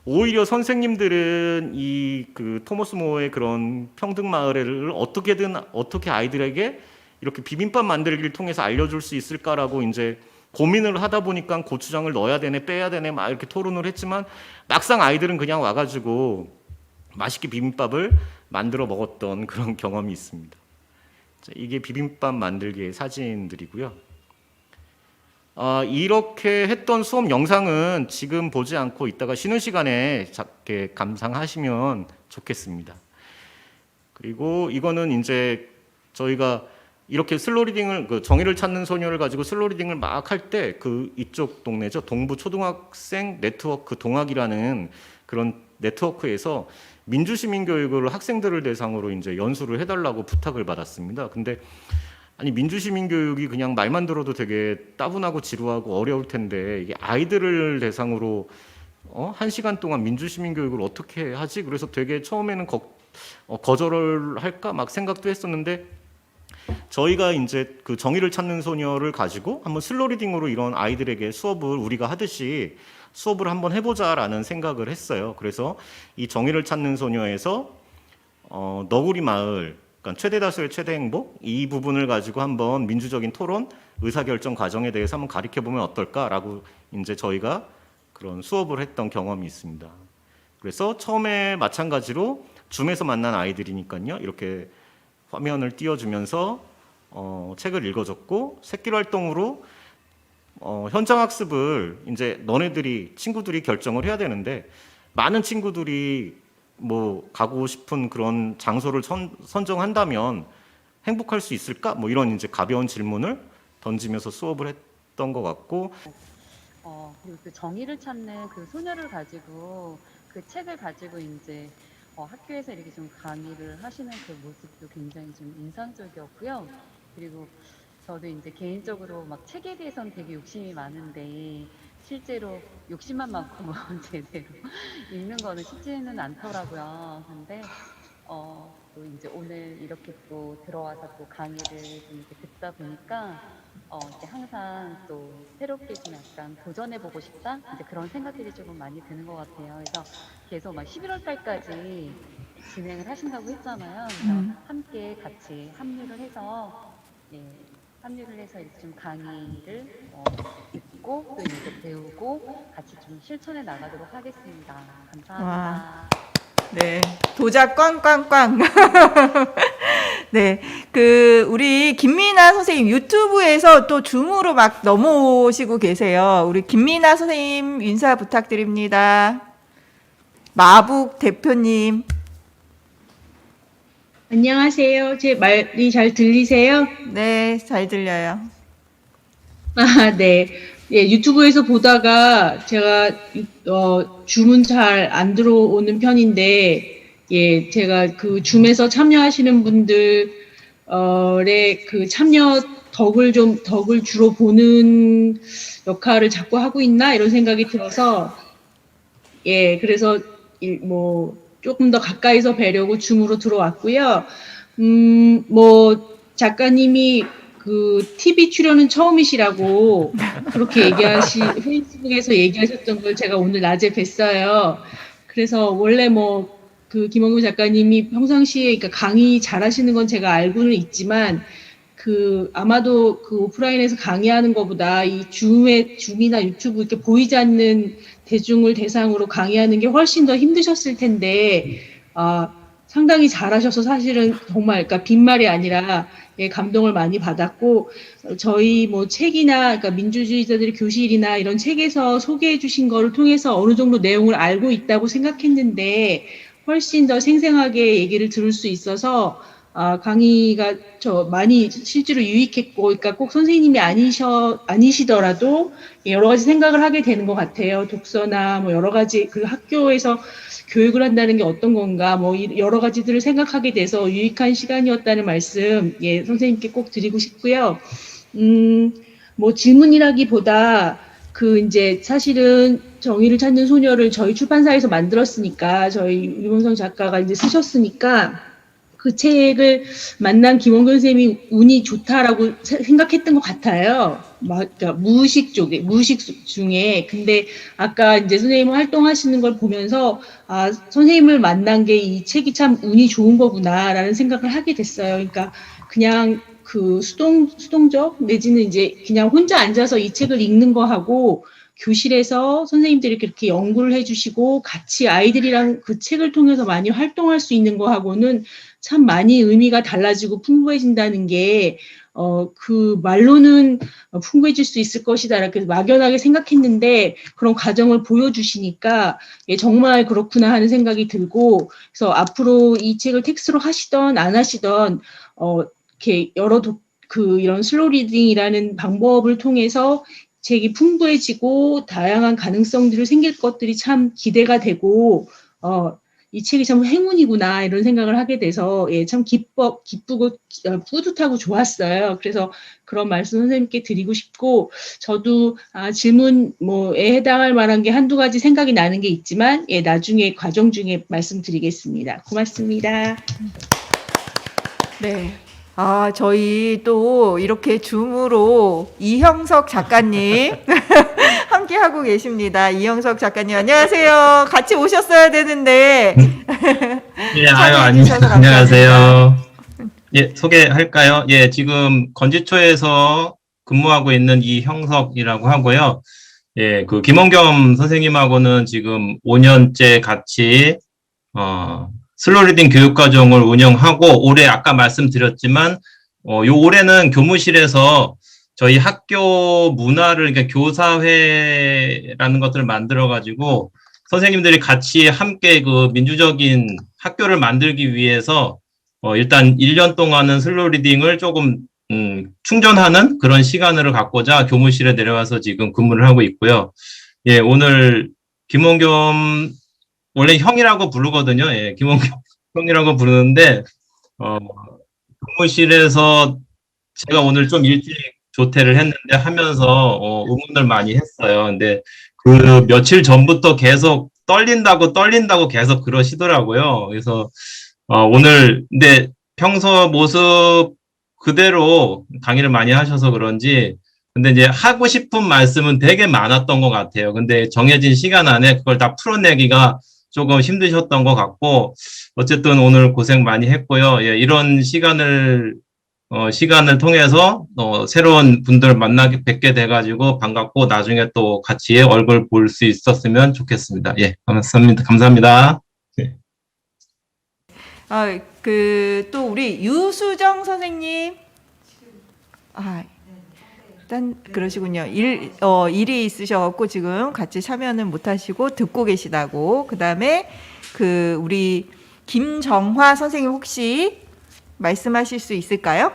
오히려 선생님들은 이 토머스 모어의 그런 평등 마을을 어떻게 아이들에게 이렇게 비빔밥 만들기를 통해서 알려줄 수 있을까라고 이제 고민을 하다 보니까 고추장을 넣어야 되네 빼야 되네 막 이렇게 토론을 했지만 막상 아이들은 그냥 와가지고 맛있게 비빔밥을 만들어 먹었던 그런 경험이 있습니다. 자, 이게 비빔밥 만들기의 사진들이고요. 이렇게 했던 수업 영상은 지금 보지 않고 이따가 쉬는 시간에 작게 감상하시면 좋겠습니다. 그리고 이거는 이제 저희가 이렇게 슬로리딩을 정의를 찾는 소녀를 가지고 슬로리딩을 막 할 때 이쪽 동네죠. 동부 초등학생 네트워크 동학이라는 그런 네트워크에서 민주시민 교육을 학생들을 대상으로 이제 연수를 해달라고 부탁을 받았습니다. 근데 아니 민주시민 교육이 그냥 말만 들어도 되게 따분하고 지루하고 어려울 텐데 이게 아이들을 대상으로 1시간 동안 민주시민 교육을 어떻게 하지? 그래서 되게 처음에는 거절을 할까 막 생각도 했었는데 저희가 이제 정의를 찾는 소녀를 가지고 한번 슬로리딩으로 이런 아이들에게 수업을 우리가 하듯이 수업을 한번 해보자라는 생각을 했어요. 그래서 이 정의를 찾는 소녀에서 너구리 마을, 그러니까 최대 다수의 최대 행복 이 부분을 가지고 한번 민주적인 토론, 의사결정 과정에 대해서 한번 가르쳐 보면 어떨까라고 이제 저희가 그런 수업을 했던 경험이 있습니다. 그래서 처음에 마찬가지로 줌에서 만난 아이들이니까요. 이렇게 화면을 띄워주면서 책을 읽어줬고 샛길 활동으로 현장 학습을 이제 친구들이 결정을 해야 되는데 많은 친구들이 뭐 가고 싶은 그런 장소를 선정한다면 행복할 수 있을까? 뭐 이런 이제 가벼운 질문을 던지면서 수업을 했던 것 같고 그리고 정의를 찾는 소녀를 가지고 책을 가지고 이제 학교에서 이렇게 좀 강의를 하시는 모습도 굉장히 좀 인상적이었고요. 그리고 저도 이제 개인적으로 막 책에 대해서는 되게 욕심이 많은데 실제로 욕심만 많고 뭐 제대로 읽는 거는 쉽지는 않더라고요. 근데 또 이제 오늘 이렇게 또 들어와서 또 강의를 좀 이렇게 듣다 보니까 이제 항상 또 새롭게 좀 약간 도전해보고 싶다? 이제 그런 생각들이 조금 많이 드는 것 같아요. 그래서 계속 막 11월 달까지 진행을 하신다고 했잖아요. 그래서 함께 같이 합류를 해서, 예, 합류를 해서 이렇게 좀 강의를 듣고 또 이제 배우고 같이 좀 실천해 나가도록 하겠습니다. 감사합니다. 네, 도작 꽝꽝꽝. 네, 우리 김미나 선생님 유튜브에서 또 줌으로 막 넘어오시고 계세요. 우리 김미나 선생님 인사 부탁드립니다. 마북 대표님. 안녕하세요. 제 말이 잘 들리세요? 네, 잘 들려요. 아, 네. 예, 유튜브에서 보다가 제가 줌은 잘 안 들어오는 편인데, 예, 제가 그 줌에서 참여하시는 분들의 그 참여 덕을 주로 보는 역할을 자꾸 하고 있나 이런 생각이 들어서, 예, 그래서 조금 더 가까이서 뵈려고 줌으로 들어왔고요. 작가님이 그 TV 출연은 처음이시라고 그렇게 페이스북에서 얘기하셨던 걸 제가 오늘 낮에 뵀어요. 그래서 원래 그 김원규 작가님이 평상시에 그러니까 강의 잘하시는 건 제가 알고는 있지만 아마도 그 오프라인에서 강의하는 것보다 이 줌이나 유튜브 이렇게 보이지 않는 대중을 대상으로 강의하는 게 훨씬 더 힘드셨을 텐데, 상당히 잘하셔서 사실은 정말, 그러니까 빈말이 아니라, 예, 감동을 많이 받았고, 저희 책이나, 그러니까 민주주의자들의 교실이나 이런 책에서 소개해 주신 거를 통해서 어느 정도 내용을 알고 있다고 생각했는데, 훨씬 더 생생하게 얘기를 들을 수 있어서, 강의가 많이 실제로 유익했고, 그러니까 꼭 선생님이 아니시더라도 여러 가지 생각을 하게 되는 것 같아요. 독서나 여러 가지 그 학교에서 교육을 한다는 게 어떤 건가, 여러 가지들을 생각하게 돼서 유익한 시간이었다는 말씀, 예, 선생님께 꼭 드리고 싶고요. 질문이라기보다 이제 사실은 정의를 찾는 소녀를 저희 출판사에서 만들었으니까, 저희 유범성 작가가 이제 쓰셨으니까, 그 책을 만난 김원근 선생님이 운이 좋다라고 생각했던 것 같아요. 그러니까 무의식 중에. 근데 아까 이제 선생님 활동하시는 걸 보면서, 선생님을 만난 게 이 책이 참 운이 좋은 거구나라는 생각을 하게 됐어요. 그러니까 그냥 수동적 내지는 이제 그냥 혼자 앉아서 이 책을 읽는 거하고, 교실에서 선생님들이 그렇게 연구를 해주시고 같이 아이들이랑 그 책을 통해서 많이 활동할 수 있는 거하고는 참 많이 의미가 달라지고 풍부해진다는 게 그 말로는 풍부해질 수 있을 것이다 이렇게 막연하게 생각했는데 그런 과정을 보여주시니까 예, 정말 그렇구나 하는 생각이 들고 그래서 앞으로 이 책을 텍스트로 하시던 안 하시던 이렇게 이런 슬로우 리딩이라는 방법을 통해서 책이 풍부해지고 다양한 가능성들이 생길 것들이 참 기대가 되고 이 책이 참 행운이구나 이런 생각을 하게 돼서 예, 참 기쁘고 뿌듯하고 좋았어요. 그래서 그런 말씀 선생님께 드리고 싶고 저도 질문에 해당할 만한 게 한두 가지 생각이 나는 게 있지만 예, 나중에 과정 중에 말씀드리겠습니다. 고맙습니다. 네. 저희 또 이렇게 줌으로 이형석 작가님 함께 하고 계십니다. 이형석 작가님 안녕하세요. 같이 오셨어야 되는데. 예, 안녕하세요. 예, 소개할까요? 예, 지금 건지초에서 근무하고 있는 이형석이라고 하고요. 예, 그 김원겸 선생님하고는 지금 5년째 같이 슬로우 리딩 교육과정을 운영하고 올해 아까 말씀드렸지만 요 올해는 교무실에서 저희 학교 문화를 그러니까 교사회라는 것들을 만들어 가지고 선생님들이 같이 함께 그 민주적인 학교를 만들기 위해서 일단 1년 동안은 슬로우 리딩을 조금 충전하는 그런 시간을 갖고자 교무실에 내려와서 지금 근무를 하고 있고요. 예, 오늘 김원겸 원래 형이라고 부르거든요. 예, 김원겸 형이라고 부르는데, 근무실에서 제가 오늘 좀 일찍 조퇴를 했는데 하면서, 응원을 많이 했어요. 근데 그 며칠 전부터 계속 떨린다고 계속 그러시더라고요. 그래서, 오늘, 근데 평소 모습 그대로 강의를 많이 하셔서 그런지, 근데 이제 하고 싶은 말씀은 되게 많았던 것 같아요. 근데 정해진 시간 안에 그걸 다 풀어내기가 조금 힘드셨던 것 같고, 어쨌든 오늘 고생 많이 했고요. 예, 이런 시간을 통해서, 새로운 분들 뵙게 돼가지고 반갑고, 나중에 또 같이 얼굴 볼 수 있었으면 좋겠습니다. 예, 감사합니다. 감사합니다. 예. 또 우리 유수정 선생님. 일단 그러시군요. 일이 있으셔갖고 지금 같이 참여는 못하시고 듣고 계시다고. 그다음에 우리 김정화 선생님 혹시 말씀하실 수 있을까요?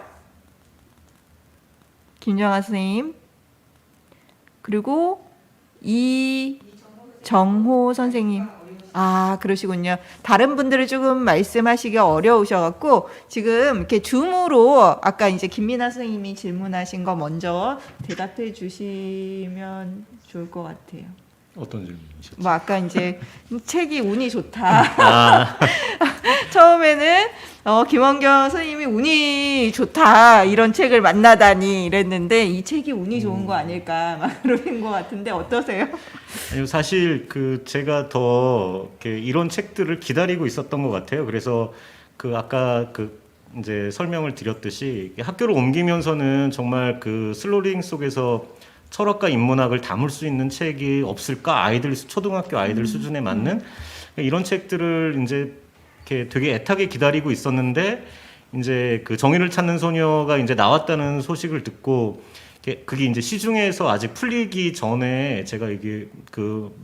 김정화 선생님. 그리고 이정호 선생님. 그러시군요. 다른 분들을 조금 말씀하시기 어려우셔갖고, 지금 이렇게 줌으로 아까 이제 김민아 선생님이 질문하신 거 먼저 대답해 주시면 좋을 것 같아요. 어떤 질문이셨죠? 뭐 아까 이제 책이 운이 좋다. 처음에는 김원경 선생님이 운이 좋다 이런 책을 만나다니 이랬는데 이 책이 운이 좋은 거 아닐까 막 그러는 것 같은데 어떠세요? 아니요, 사실 제가 더 이런 책들을 기다리고 있었던 것 같아요. 그래서 아까 이제 설명을 드렸듯이 학교를 옮기면서는 정말 슬로리딩 속에서 철학과 인문학을 담을 수 있는 책이 없을까? 초등학교 아이들 수준에 맞는 이런 책들을 이제 되게 애타게 기다리고 있었는데, 이제 정의를 찾는 소녀가 이제 나왔다는 소식을 듣고, 그게 이제 시중에서 아직 풀리기 전에 제가 이게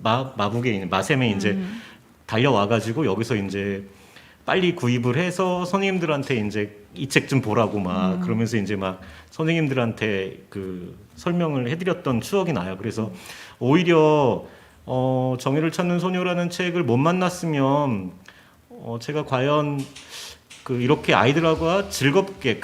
마북에 있는 마셈에 이제 달려와가지고 여기서 이제 빨리 구입을 해서 선생님들한테 이제 이 책 좀 보라고 막 그러면서 이제 막 선생님들한테 설명을 해드렸던 추억이 나요. 그래서 오히려 정의를 찾는 소녀라는 책을 못 만났으면 제가 과연 이렇게 아이들하고 즐겁게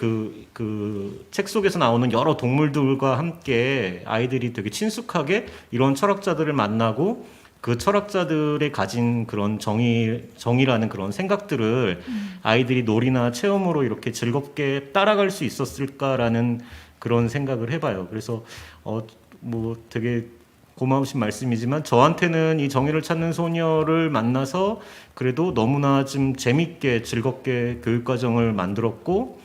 책 속에서 나오는 여러 동물들과 함께 아이들이 되게 친숙하게 이런 철학자들을 만나고 그 철학자들의 가진 그런 정의라는 그런 생각들을 아이들이 놀이나 체험으로 이렇게 즐겁게 따라갈 수 있었을까라는 그런 생각을 해봐요. 그래서 뭐 되게 고마우신 말씀이지만 저한테는 이 정의를 찾는 소녀를 만나서 그래도 너무나 좀 재밌게 즐겁게 교육과정을 만들었고,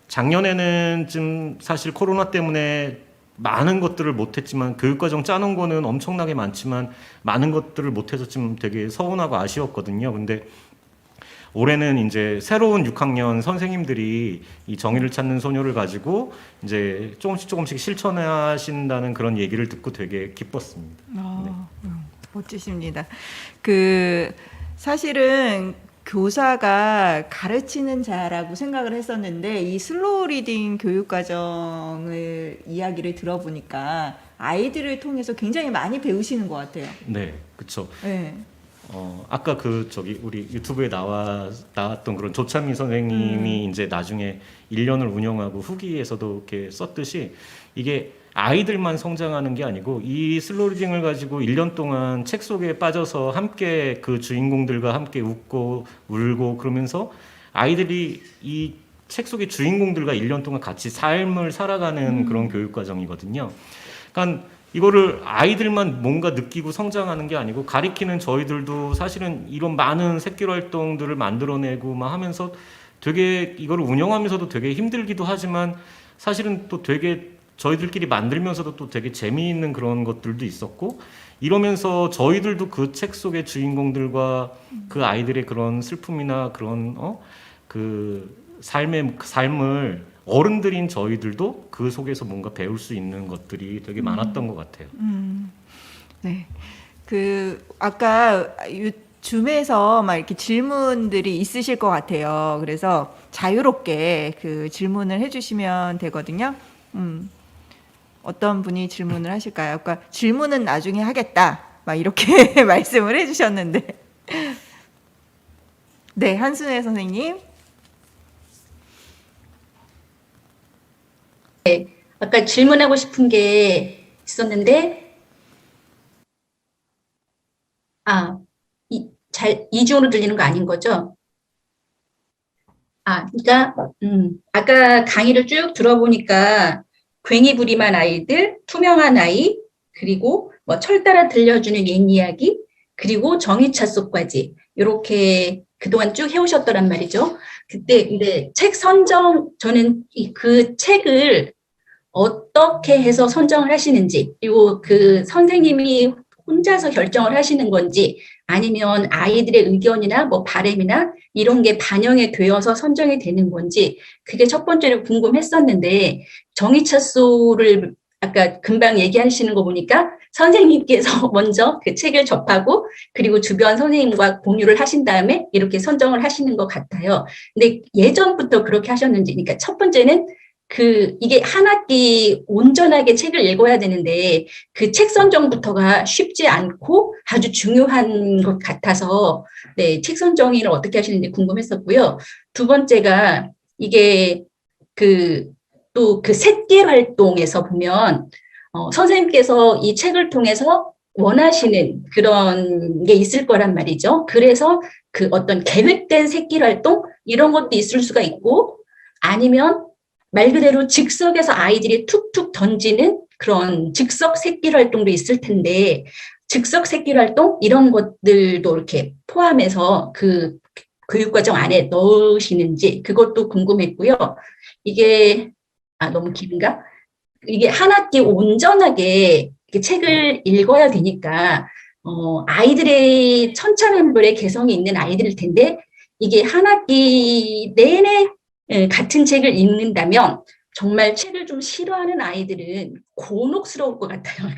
작년에는 좀 사실 코로나 때문에 많은 것들을 못했지만 교육과정 짜놓은 거는 엄청나게 많지만 많은 것들을 못해서 좀 되게 서운하고 아쉬웠거든요. 근데 올해는 이제 새로운 6학년 선생님들이 이 정의를 찾는 소녀를 가지고 이제 조금씩 실천하신다는 그런 얘기를 듣고 되게 기뻤습니다. 멋지십니다. 사실은 교사가 가르치는 자라고 생각을 했었는데 이 슬로우 리딩 교육과정을 이야기를 들어보니까 아이들을 통해서 굉장히 많이 배우시는 것 같아요. 네, 그렇죠. 네. 아까 우리 유튜브에 나왔던 그런 조찬미 선생님이 이제 나중에 1년을 운영하고 후기에서도 이렇게 썼듯이 이게 아이들만 성장하는 게 아니고 이 슬로우 리딩을 가지고 1년 동안 책 속에 빠져서 함께 그 주인공들과 함께 웃고 울고 그러면서 아이들이 이 책 속의 주인공들과 1년 동안 같이 삶을 살아가는 그런 교육 과정이거든요. 그러니까 이거를 아이들만 뭔가 느끼고 성장하는 게 아니고 가리키는 저희들도 사실은 이런 많은 새길 활동들을 만들어내고 막 하면서 되게 이거를 운영하면서도 되게 힘들기도 하지만 사실은 또 되게 저희들끼리 만들면서도 또 되게 재미있는 그런 것들도 있었고, 이러면서 저희들도 그 책 속의 주인공들과 그 아이들의 그런 슬픔이나 그런 그 삶을 어른들인 저희들도 그 속에서 뭔가 배울 수 있는 것들이 되게 많았던 것 같아요. 네. 아까 줌에서 막 이렇게 질문들이 있으실 것 같아요. 그래서 자유롭게 질문을 해주시면 되거든요. 어떤 분이 질문을 하실까요? 아까 질문은 나중에 하겠다. 막 이렇게 말씀을 해주셨는데. 네, 한순애 선생님. 아까 질문하고 싶은 게 있었는데, 이중으로 들리는 거 아닌 거죠? 그러니까 아까 강의를 쭉 들어보니까 괭이부림한 아이들, 투명한 아이, 그리고 뭐 철 따라 들려주는 옛 이야기, 그리고 정의차 속까지 이렇게 그동안 쭉 해오셨더란 말이죠. 그때 근데 책 선정, 저는 그 책을 어떻게 해서 선정을 하시는지, 그리고 그 선생님이 혼자서 결정을 하시는 건지, 아니면 아이들의 의견이나 뭐 바람이나 이런 게 반영이 되어서 선정이 되는 건지, 그게 첫 번째로 궁금했었는데, 정의차소를 아까 금방 얘기하시는 거 보니까 선생님께서 먼저 그 책을 접하고, 그리고 주변 선생님과 공유를 하신 다음에 이렇게 선정을 하시는 것 같아요. 근데 예전부터 그렇게 하셨는지, 그러니까 첫 번째는 이게 한 학기 온전하게 책을 읽어야 되는데, 그 책 선정부터가 쉽지 않고 아주 중요한 것 같아서, 네, 책 선정을 어떻게 하시는지 궁금했었고요. 두 번째가, 이게 또 그 새끼 활동에서 보면, 선생님께서 이 책을 통해서 원하시는 그런 게 있을 거란 말이죠. 그래서 그 어떤 계획된 새끼 활동, 이런 것도 있을 수가 있고, 아니면 말 그대로 즉석에서 아이들이 툭툭 던지는 그런 즉석 새끼 활동도 있을 텐데, 즉석 새끼 활동 이런 것들도 이렇게 포함해서 그 교육과정 안에 넣으시는지 그것도 궁금했고요. 이게 너무 긴가? 이게 한 학기 온전하게 이렇게 책을 읽어야 되니까 아이들의 천차만별의 개성이 있는 아이들일 텐데, 이게 한 학기 내내 같은 책을 읽는다면 정말 책을 좀 싫어하는 아이들은 곤혹스러울 것 같아요.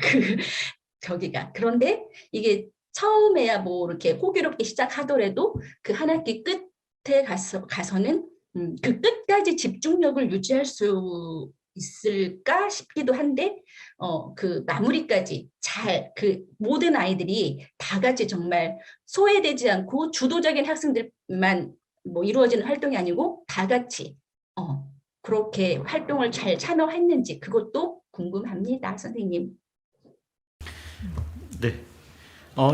저기가. 그런데 이게 처음에야 뭐 이렇게 호기롭게 시작하더라도 그 한 학기 끝에 가서는 그 끝까지 집중력을 유지할 수 있을까 싶기도 한데, 그 마무리까지 잘, 그 모든 아이들이 다 같이 정말 소외되지 않고 주도적인 학생들만 뭐 이루어지는 활동이 아니고 다 같이 그렇게 활동을 잘 참여했는지 그것도 궁금합니다, 선생님. 네.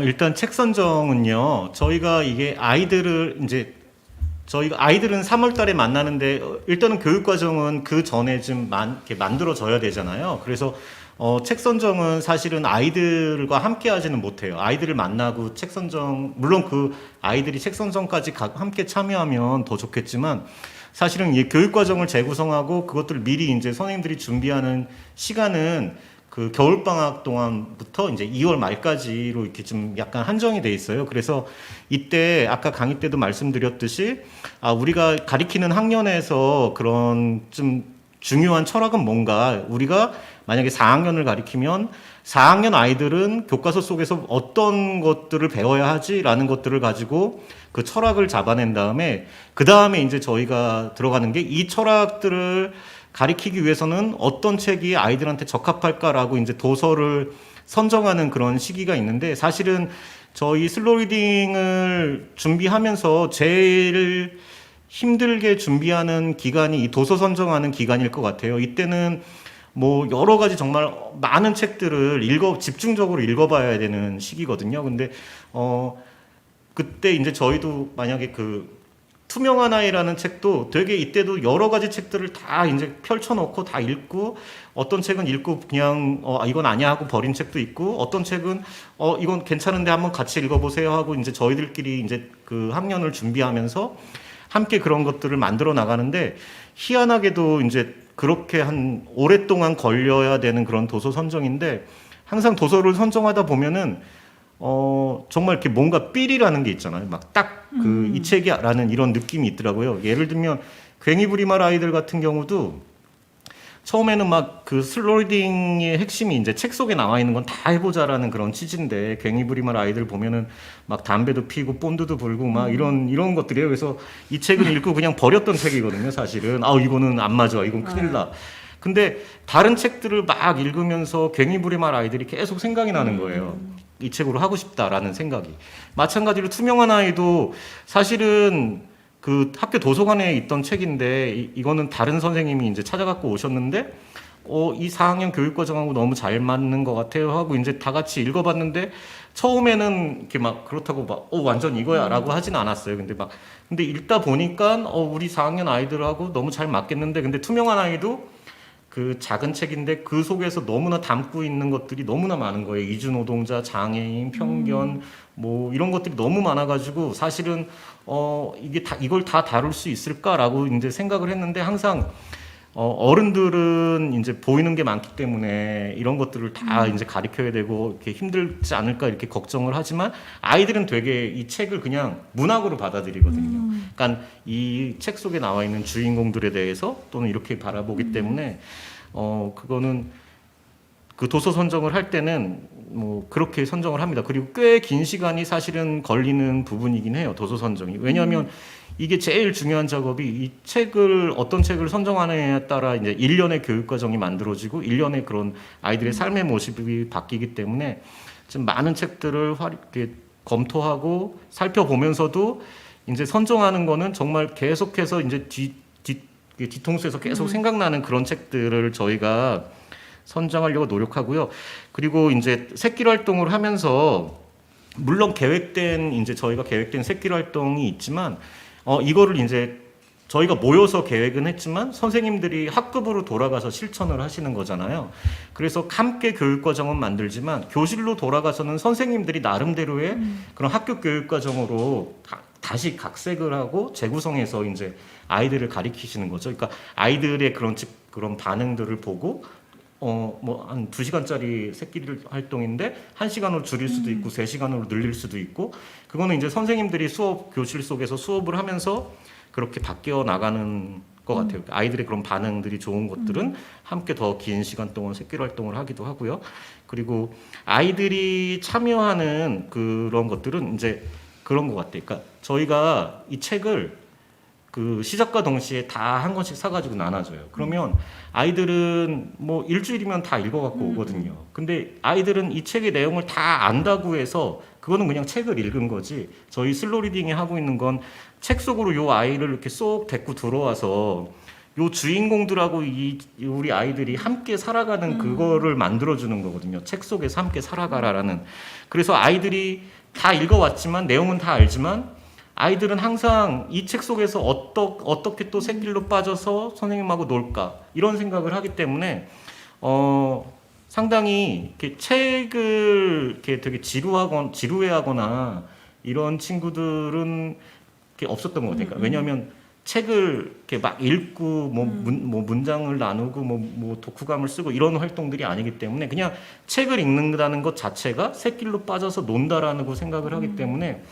일단 책 선정은요, 저희가 이게 저희가 아이들은 3월 달에 만나는데, 일단은 교육과정은 그 전에 좀 이렇게 만들어져야 되잖아요. 그래서, 책 선정은 사실은 아이들과 함께 하지는 못해요. 아이들을 만나고 책 선정, 물론 그 아이들이 책 선정까지 함께 참여하면 더 좋겠지만, 사실은 이 교육과정을 재구성하고 그것들을 미리 이제 선생님들이 준비하는 시간은 그 겨울방학 동안부터 이제 2월 말까지로 이렇게 좀 약간 한정이 돼 있어요. 그래서 이때 아까 강의 때도 말씀드렸듯이, 우리가 가리키는 학년에서 그런 좀 중요한 철학은 뭔가, 우리가 만약에 4학년을 가리키면 4학년 아이들은 교과서 속에서 어떤 것들을 배워야 하지라는 것들을 가지고 그 철학을 잡아낸 다음에, 그 다음에 이제 저희가 들어가는 게 이 철학들을 가리키기 위해서는 어떤 책이 아이들한테 적합할까라고 이제 도서를 선정하는 그런 시기가 있는데, 사실은 저희 슬로리딩을 준비하면서 제일 힘들게 준비하는 기간이 이 도서 선정하는 기간일 것 같아요. 이때는 뭐 여러 가지 정말 많은 책들을 집중적으로 읽어봐야 되는 시기거든요. 근데 그때 이제 저희도 만약에 투명한 아이라는 책도 되게 이때도 여러 가지 책들을 다 이제 펼쳐놓고 다 읽고, 어떤 책은 읽고 그냥 이건 아니야 하고 버린 책도 있고, 어떤 책은 이건 괜찮은데 한번 같이 읽어보세요 하고 이제 저희들끼리 이제 그 학년을 준비하면서 함께 그런 것들을 만들어 나가는데, 희한하게도 이제 그렇게 한 오랫동안 걸려야 되는 그런 도서 선정인데, 항상 도서를 선정하다 보면은 정말 이렇게 뭔가 삘이라는 게 있잖아요. 막 딱 이 책이라는 이런 느낌이 있더라고요. 예를 들면 괭이부리말 아이들 같은 경우도 처음에는 막 그 슬로리딩의 핵심이 이제 책 속에 나와 있는 건 다 해보자라는 그런 취지인데, 괭이부리말 아이들 보면은 막 담배도 피고 본드도 불고 막 이런 것들이에요. 그래서 이 책은 읽고 그냥 버렸던 책이거든요. 사실은 이거는 안 맞아, 이건 큰일 나. 근데 다른 책들을 막 읽으면서 괭이부리말 아이들이 계속 생각이 나는 거예요. 이 책으로 하고 싶다라는 생각이. 마찬가지로 투명한 아이도 사실은 그 학교 도서관에 있던 책인데, 이거는 다른 선생님이 이제 찾아갖고 오셨는데, 이 4학년 교육과정하고 너무 잘 맞는 것 같아요 하고 이제 다 같이 읽어봤는데 처음에는 이렇게 막 그렇다고 막 완전 이거야라고 하진 않았어요. 근데 읽다 보니까 우리 4학년 아이들하고 너무 잘 맞겠는데, 근데 투명한 아이도 그 작은 책인데 그 속에서 너무나 담고 있는 것들이 너무나 많은 거예요. 이주노동자, 장애인, 편견, 뭐 이런 것들이 너무 많아가지고 사실은 이걸 다 다룰 수 있을까라고 이제 생각을 했는데, 항상 어른들은 이제 보이는 게 많기 때문에 이런 것들을 다 이제 가르쳐야 되고 이렇게 힘들지 않을까 이렇게 걱정을 하지만, 아이들은 되게 이 책을 그냥 문학으로 받아들이거든요. 그러니까 이 책 속에 나와 있는 주인공들에 대해서 또는 이렇게 바라보기 때문에 그거는 그 도서 선정을 할 때는 뭐 그렇게 선정을 합니다. 그리고 꽤 긴 시간이 사실은 걸리는 부분이긴 해요, 도서 선정이. 왜냐하면 이게 제일 중요한 작업이, 이 책을 어떤 책을 선정하느냐에 따라 이제 1년의 교육 과정이 만들어지고 1년의 그런 아이들의 삶의 모습이 바뀌기 때문에 좀 많은 책들을 이렇게 검토하고 살펴보면서도 이제 선정하는 거는 정말 계속해서 이제 뒤통수에서 계속 생각나는 그런 책들을 저희가 선정하려고 노력하고요. 그리고 이제 새길 활동을 하면서 물론 저희가 계획된 새길 활동이 있지만 이거를 이제 저희가 모여서 계획은 했지만 선생님들이 학급으로 돌아가서 실천을 하시는 거잖아요. 그래서 함께 교육과정은 만들지만 교실로 돌아가서는 선생님들이 나름대로의 그런 학교 교육과정으로 다시 각색을 하고 재구성해서 이제 아이들을 가리키시는 거죠. 그러니까 아이들의 그런 반응들을 보고 뭐 한 2시간짜리 새끼 활동인데 1시간으로 줄일 수도 있고 3시간으로 늘릴 수도 있고, 그거는 이제 선생님들이 교실 속에서 수업을 하면서 그렇게 바뀌어 나가는 것 같아요. 아이들의 그런 반응들이 좋은 것들은 함께 더 긴 시간 동안 새끼 활동을 하기도 하고요. 그리고 아이들이 참여하는 그런 것들은 이제 그런 것 같아요. 그러니까 저희가 이 책을 그 시작과 동시에 다 한 권씩 사가지고 나눠줘요. 그러면 아이들은 뭐 일주일이면 다 읽어갖고 오거든요. 근데 아이들은 이 책의 내용을 다 안다고 해서 그거는 그냥 책을 읽은 거지, 저희 슬로우 리딩이 하고 있는 건 책 속으로 요 아이를 이렇게 쏙 데리고 들어와서 요 주인공들하고 우리 아이들이 함께 살아가는 그거를 만들어주는 거거든요. 책 속에서 함께 살아가라라는. 그래서 아이들이 다 읽어왔지만 내용은 다 알지만 아이들은 항상 이 책 속에서 어떻게 또 새길로 빠져서 선생님하고 놀까 이런 생각을 하기 때문에 상당히 이렇게 책을 이렇게 되게 지루해하거나 이런 친구들은 이렇게 없었던 것 같아요. 왜냐하면 책을 이렇게 막 읽고 뭐 문장을 나누고 뭐 독후감을 쓰고 이런 활동들이 아니기 때문에 그냥 책을 읽는다는 것 자체가 새길로 빠져서 논다라는 거 생각을 하기 때문에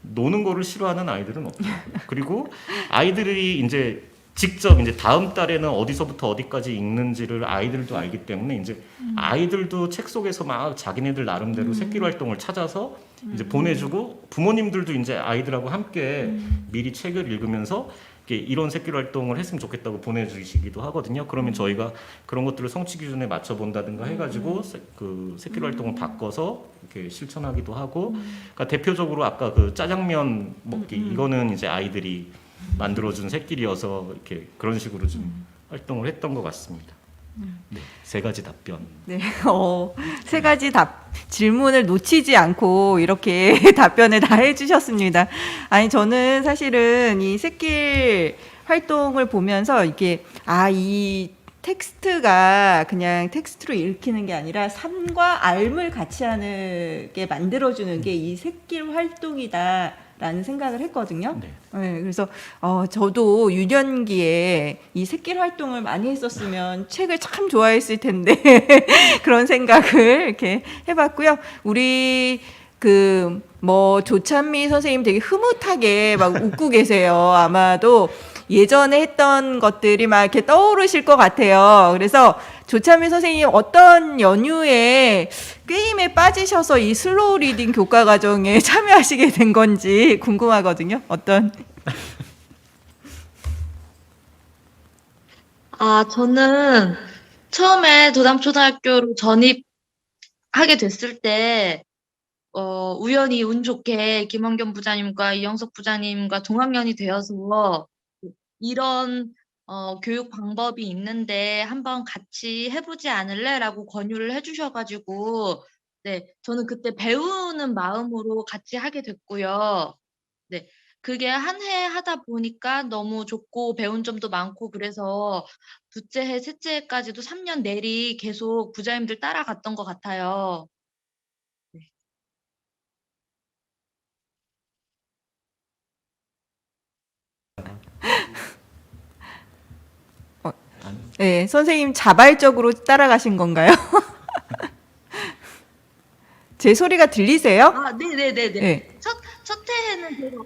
노는 거를 싫어하는 아이들은 없더라고요. 그리고 아이들이 이제 직접 이제 다음 달에는 어디서부터 어디까지 읽는지를 아이들도 알기 때문에 이제 아이들도 책 속에서 막 자기네들 나름대로 새길 활동을 찾아서 이제 보내주고, 부모님들도 이제 아이들하고 함께 미리 책을 읽으면서 이런 새길 활동을 했으면 좋겠다고 보내주시기도 하거든요. 그러면 저희가 그런 것들을 성취 기준에 맞춰 본다든가 해가지고 그 새길 활동을 바꿔서 이렇게 실천하기도 하고, 그러니까 대표적으로 아까 그 짜장면 먹기 이거는 이제 아이들이 만들어준 새길이어서 이렇게 그런 식으로 좀 활동을 했던 것 같습니다. 네, 3가지 답변. 네, 3가지 질문을 놓치지 않고 이렇게 답변을 다 해주셨습니다. 아니, 저는 사실은 이 새길 활동을 보면서 이게, 이 텍스트가 그냥 텍스트로 읽히는 게 아니라 삶과 삶을 같이 하는 게 만들어주는 게 이 새길 활동이다. 라는 생각을 했거든요. 네, 그래서 저도 유년기에 이 새길 활동을 많이 했었으면 책을 참 좋아했을 텐데 그런 생각을 이렇게 해봤고요. 우리 조찬미 선생님 되게 흐뭇하게 막 웃고 계세요. 아마도 예전에 했던 것들이 막 이렇게 떠오르실 것 같아요. 그래서 조찬미 선생님 어떤 연유에 게임에 빠지셔서 이 슬로우 리딩 교과 과정에 참여하시게 된 건지 궁금하거든요. 저는 처음에 도담초등학교로 전입하게 됐을 때, 우연히 운 좋게 김원겸 부장님과 이영석 부장님과 동학년이 되어서 이런 교육 방법이 있는데 한번 같이 해보지 않을래?라고 권유를 해주셔가지고, 네, 저는 그때 배우는 마음으로 같이 하게 됐고요. 네, 그게 한 해 하다 보니까 너무 좋고 배운 점도 많고 그래서 둘째 해, 셋째 해까지도 3년 내리 계속 부자님들 따라갔던 것 같아요. 네. 네, 선생님 자발적으로 따라가신 건가요? 제 소리가 들리세요? 아, 네네네네. 네. 첫 해에는 제가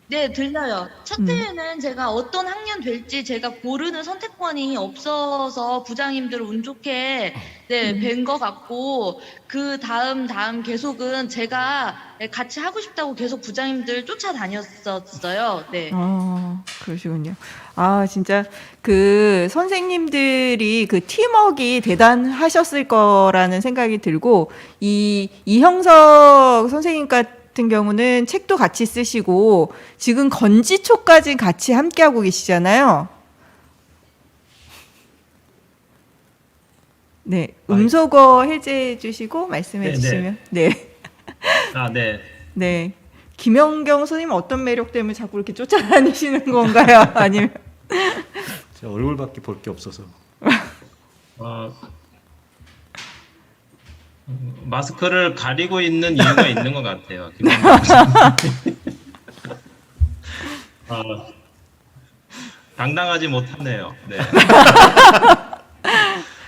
네, 들려요. 첫 해에는 제가 어떤 학년 될지 제가 고르는 선택권이 없어서 부장님들 운 좋게 네, 뵌 것 같고, 그 다음 계속은 제가 같이 하고 싶다고 계속 부장님들 쫓아다녔었어요. 네. 그러시군요. 아, 진짜 그 선생님들이 그 팀워크가 대단하셨을 거라는 생각이 들고, 이형석 선생님 같은 경우는 책도 같이 쓰시고 지금 건지초까지 같이 함께하고 계시잖아요. 네, 음소거 해제해 주시고 말씀해 네, 주시면. 네. 아, 네. 네. 김연경 선생님 어떤 매력 때문에 자꾸 이렇게 쫓아다니시는 건가요? 아니면 제 얼굴밖에 볼 게 없어서. 마스크를 가리고 있는 이유가 있는 것 같아요. 당당하지 못하네요. 네.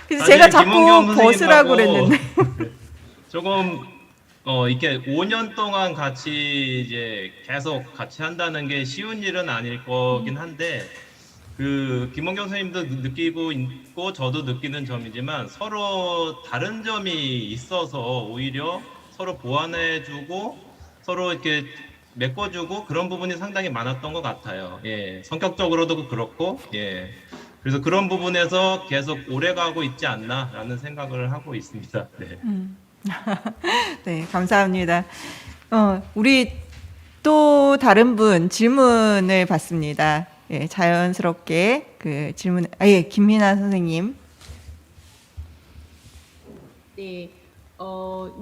그래서 제가 자꾸 김원경 벗으라고 선생님하고 그랬는데. 조금 이렇게 5년 동안 같이 이제 계속 같이 한다는 게 쉬운 일은 아닐 거긴 한데, 그 김원경 선생님도 느끼고 있고 저도 느끼는 점이지만 서로 다른 점이 있어서 오히려 서로 보완해주고 서로 이렇게 메꿔주고 그런 부분이 상당히 많았던 것 같아요. 예, 성격적으로도 그렇고, 예. 그래서 그런 부분에서 계속 오래가고 있지 않나라는 생각을 하고 있습니다. 네. 네, 감사합니다. 우리 또 다른 분 질문을 받습니다. 예, 자연스럽게 그 질문, 예, 김민아 선생님. 네,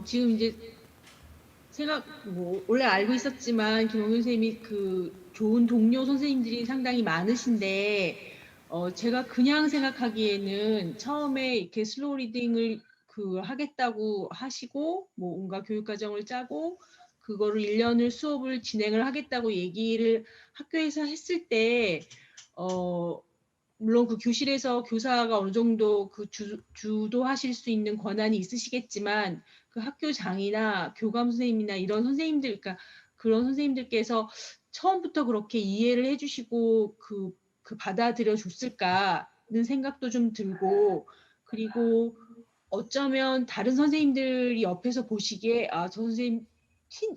지금 이제 원래 알고 있었지만 김홍윤 선생님이 그 좋은 동료 선생님들이 상당히 많으신데, 제가 그냥 생각하기에는 처음에 이렇게 슬로우 리딩을 하겠다고 하시고, 뭔가 교육 과정을 짜고, 그거를 1년을 수업을 진행을 하겠다고 얘기를 학교에서 했을 때, 물론 그 교실에서 교사가 어느 정도 주도하실 수 있는 권한이 있으시겠지만, 그 학교장이나 교감 선생님이나 이런 선생님들, 그러니까 그런 선생님들께서 처음부터 그렇게 이해를 해주시고 받아들여 줬을까는 생각도 좀 들고, 그리고 어쩌면 다른 선생님들이 옆에서 보시기에 저 선생님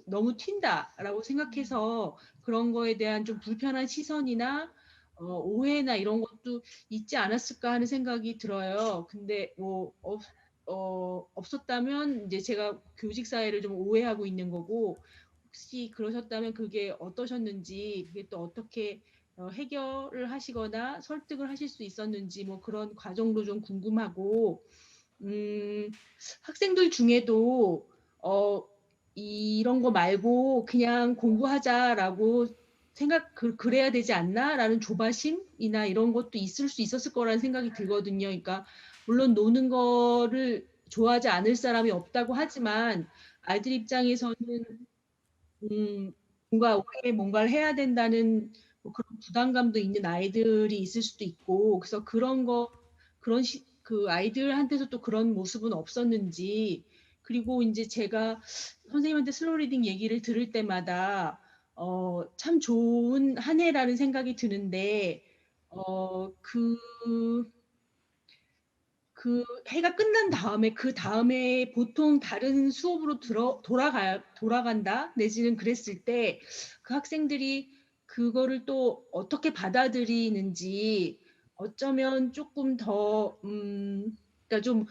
너무 튄다라고 생각해서 그런 거에 대한 좀 불편한 시선이나 오해나 이런 것도 있지 않았을까 하는 생각이 들어요. 근데 없었다면 이제 제가 교직 사회를 좀 오해하고 있는 거고, 혹시 그러셨다면 그게 어떠셨는지, 그게 또 어떻게 해결을 하시거나 설득을 하실 수 있었는지, 그런 과정도 좀 궁금하고, 학생들 중에도 이런 거 말고 그냥 공부하자라고 그래야 되지 않나라는 조바심이나 이런 것도 있을 수 있었을 거라는 생각이 들거든요. 그러니까 물론 노는 거를 좋아하지 않을 사람이 없다고 하지만 아이들 입장에서는 뭔가를 해야 된다는 그런 부담감도 있는 아이들이 있을 수도 있고, 그래서 그 아이들한테서 또 그런 모습은 없었는지, 그리고 이제 제가 선생님한테 슬로우 리딩 얘기를 들을 때마다 참 좋은 한 해라는 생각이 드는데, 그 해가 끝난 다음에 그 다음에 보통 다른 수업으로 돌아간다 내지는 그랬을 때 그 학생들이 그거를 또 어떻게 받아들이는지, 어쩌면 조금 더 그러니까 좀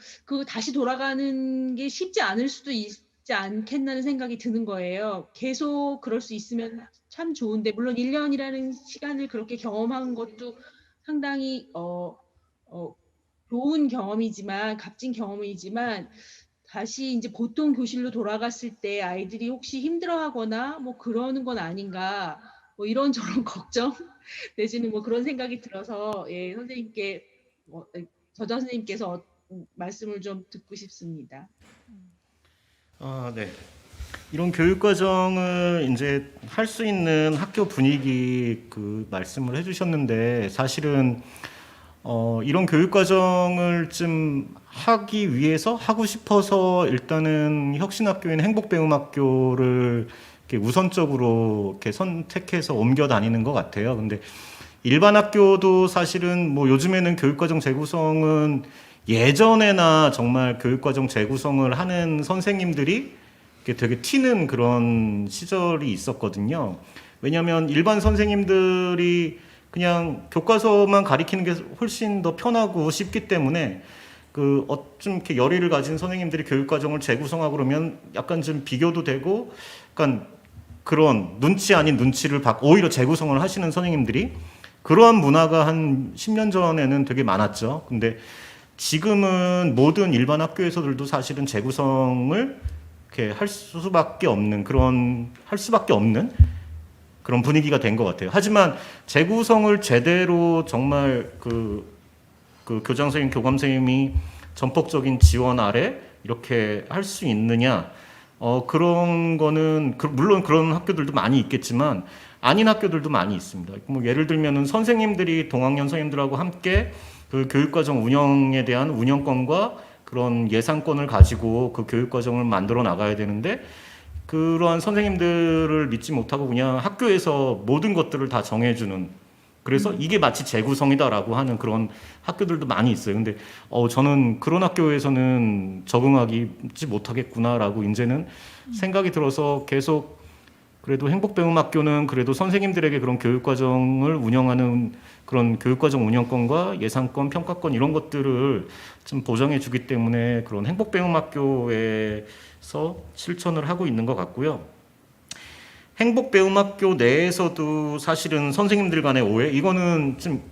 다시 돌아가는 게 쉽지 않을 수도 있지 않겠나는 생각이 드는 거예요. 계속 그럴 수 있으면 참 좋은데, 물론 1년이라는 시간을 그렇게 경험한 것도 상당히 좋은 경험이지만 값진 경험이지만 다시 이제 보통 교실로 돌아갔을 때 아이들이 혹시 힘들어하거나 뭐 그러는 건 아닌가 뭐 이런저런 걱정 내지는 뭐 그런 생각이 들어서 예, 선생님께 저자 선생님께서 말씀을 좀 듣고 싶습니다. 네. 이런 교육 과정을 이제 할 수 있는 학교 분위기 그 말씀을 해주셨는데 사실은 이런 교육 과정을 좀 하기 위해서 하고 싶어서 일단은 혁신학교인 행복배움학교를 이렇게 우선적으로 이렇게 선택해서 옮겨 다니는 것 같아요. 근데 일반 학교도 사실은 뭐 요즘에는 교육과정 재구성은 예전에나 정말 교육과정 재구성을 하는 선생님들이 이렇게 되게 튀는 그런 시절이 있었거든요. 왜냐하면 일반 선생님들이 그냥 교과서만 가리키는 게 훨씬 더 편하고 쉽기 때문에 좀 이렇게 열의를 가진 선생님들이 교육과정을 재구성하고 그러면 약간 좀 비교도 되고 약간 그런 눈치 아닌 눈치를 받고 오히려 재구성을 하시는 선생님들이 그러한 문화가 한 10년 전에는 되게 많았죠. 근데 지금은 모든 일반 학교에서들도 사실은 재구성을 이렇게 할 수밖에 없는 그런 분위기가 된 것 같아요. 하지만 재구성을 제대로 정말 그 교장 선생님, 교감 선생님이 전폭적인 지원 아래 이렇게 할 수 있느냐? 그런 거는 물론 그런 학교들도 많이 있겠지만 아닌 학교들도 많이 있습니다. 뭐 예를 들면은 선생님들이 동학년 선생님들하고 함께 그 교육과정 운영에 대한 운영권과 그런 예산권을 가지고 그 교육과정을 만들어 나가야 되는데 그러한 선생님들을 믿지 못하고 그냥 학교에서 모든 것들을 다 정해주는 그래서 이게 마치 재구성이다라고 하는 그런 학교들도 많이 있어요. 근데 저는 그런 학교에서는 적응하지 못하겠구나라고 이제는 생각이 들어서 계속 그래도 행복배움학교는 그래도 선생님들에게 그런 교육과정을 운영하는 그런 교육과정 운영권과 예산권, 평가권 이런 것들을 좀 보장해 주기 때문에 그런 행복배움학교에서 실천을 하고 있는 것 같고요. 행복배움학교 내에서도 사실은 선생님들 간의 오해 이거는 좀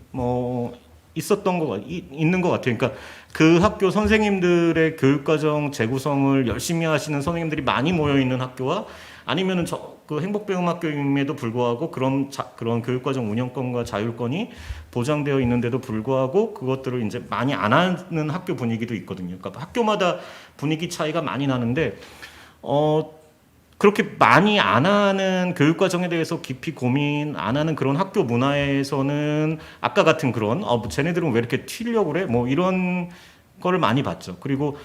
있는 것 같아요. 그러니까 그 학교 선생님들의 교육과정 재구성을 열심히 하시는 선생님들이 많이 모여 있는 학교와 아니면은 그 행복배움학교임에도 불구하고 그런 교육과정 운영권과 자율권이 보장되어 있는데도 불구하고 그것들을 이제 많이 안 하는 학교 분위기도 있거든요. 그러니까 학교마다 분위기 차이가 많이 나는데 그렇게 많이 안 하는 교육과정에 대해서 깊이 고민 안 하는 그런 학교 문화에서는 아까 같은 그런 쟤네들은 왜 이렇게 튀려고 그래? 뭐 이런 거를 많이 봤죠. 그리고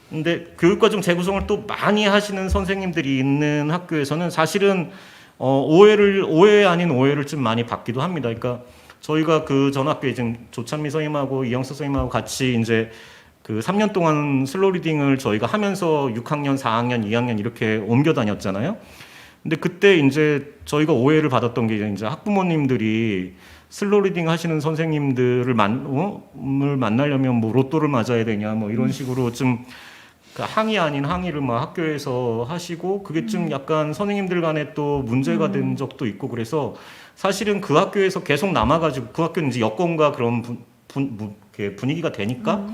근데 교육과정 재구성을 또 많이 하시는 선생님들이 있는 학교에서는 사실은 오해 아닌 오해를 좀 많이 받기도 합니다. 그러니까 저희가 그 전 학교에 지금 조찬미 선생님하고 이영석 선생님하고 같이 이제 그 3년 동안 슬로우 리딩을 저희가 하면서 6학년, 4학년, 2학년 이렇게 옮겨 다녔잖아요. 근데 그때 이제 저희가 오해를 받았던 게 이제 학부모님들이 슬로우 리딩 하시는 선생님들을 만나려면 뭐 로또를 맞아야 되냐 뭐 이런 식으로 좀 항의 아닌 항의를 막 학교에서 하시고 그게 좀 약간 선생님들 간에 또 문제가 된 적도 있고 그래서 사실은 그 학교에서 계속 남아가지고 그 학교는 이제 여건과 그런 분위기가 되니까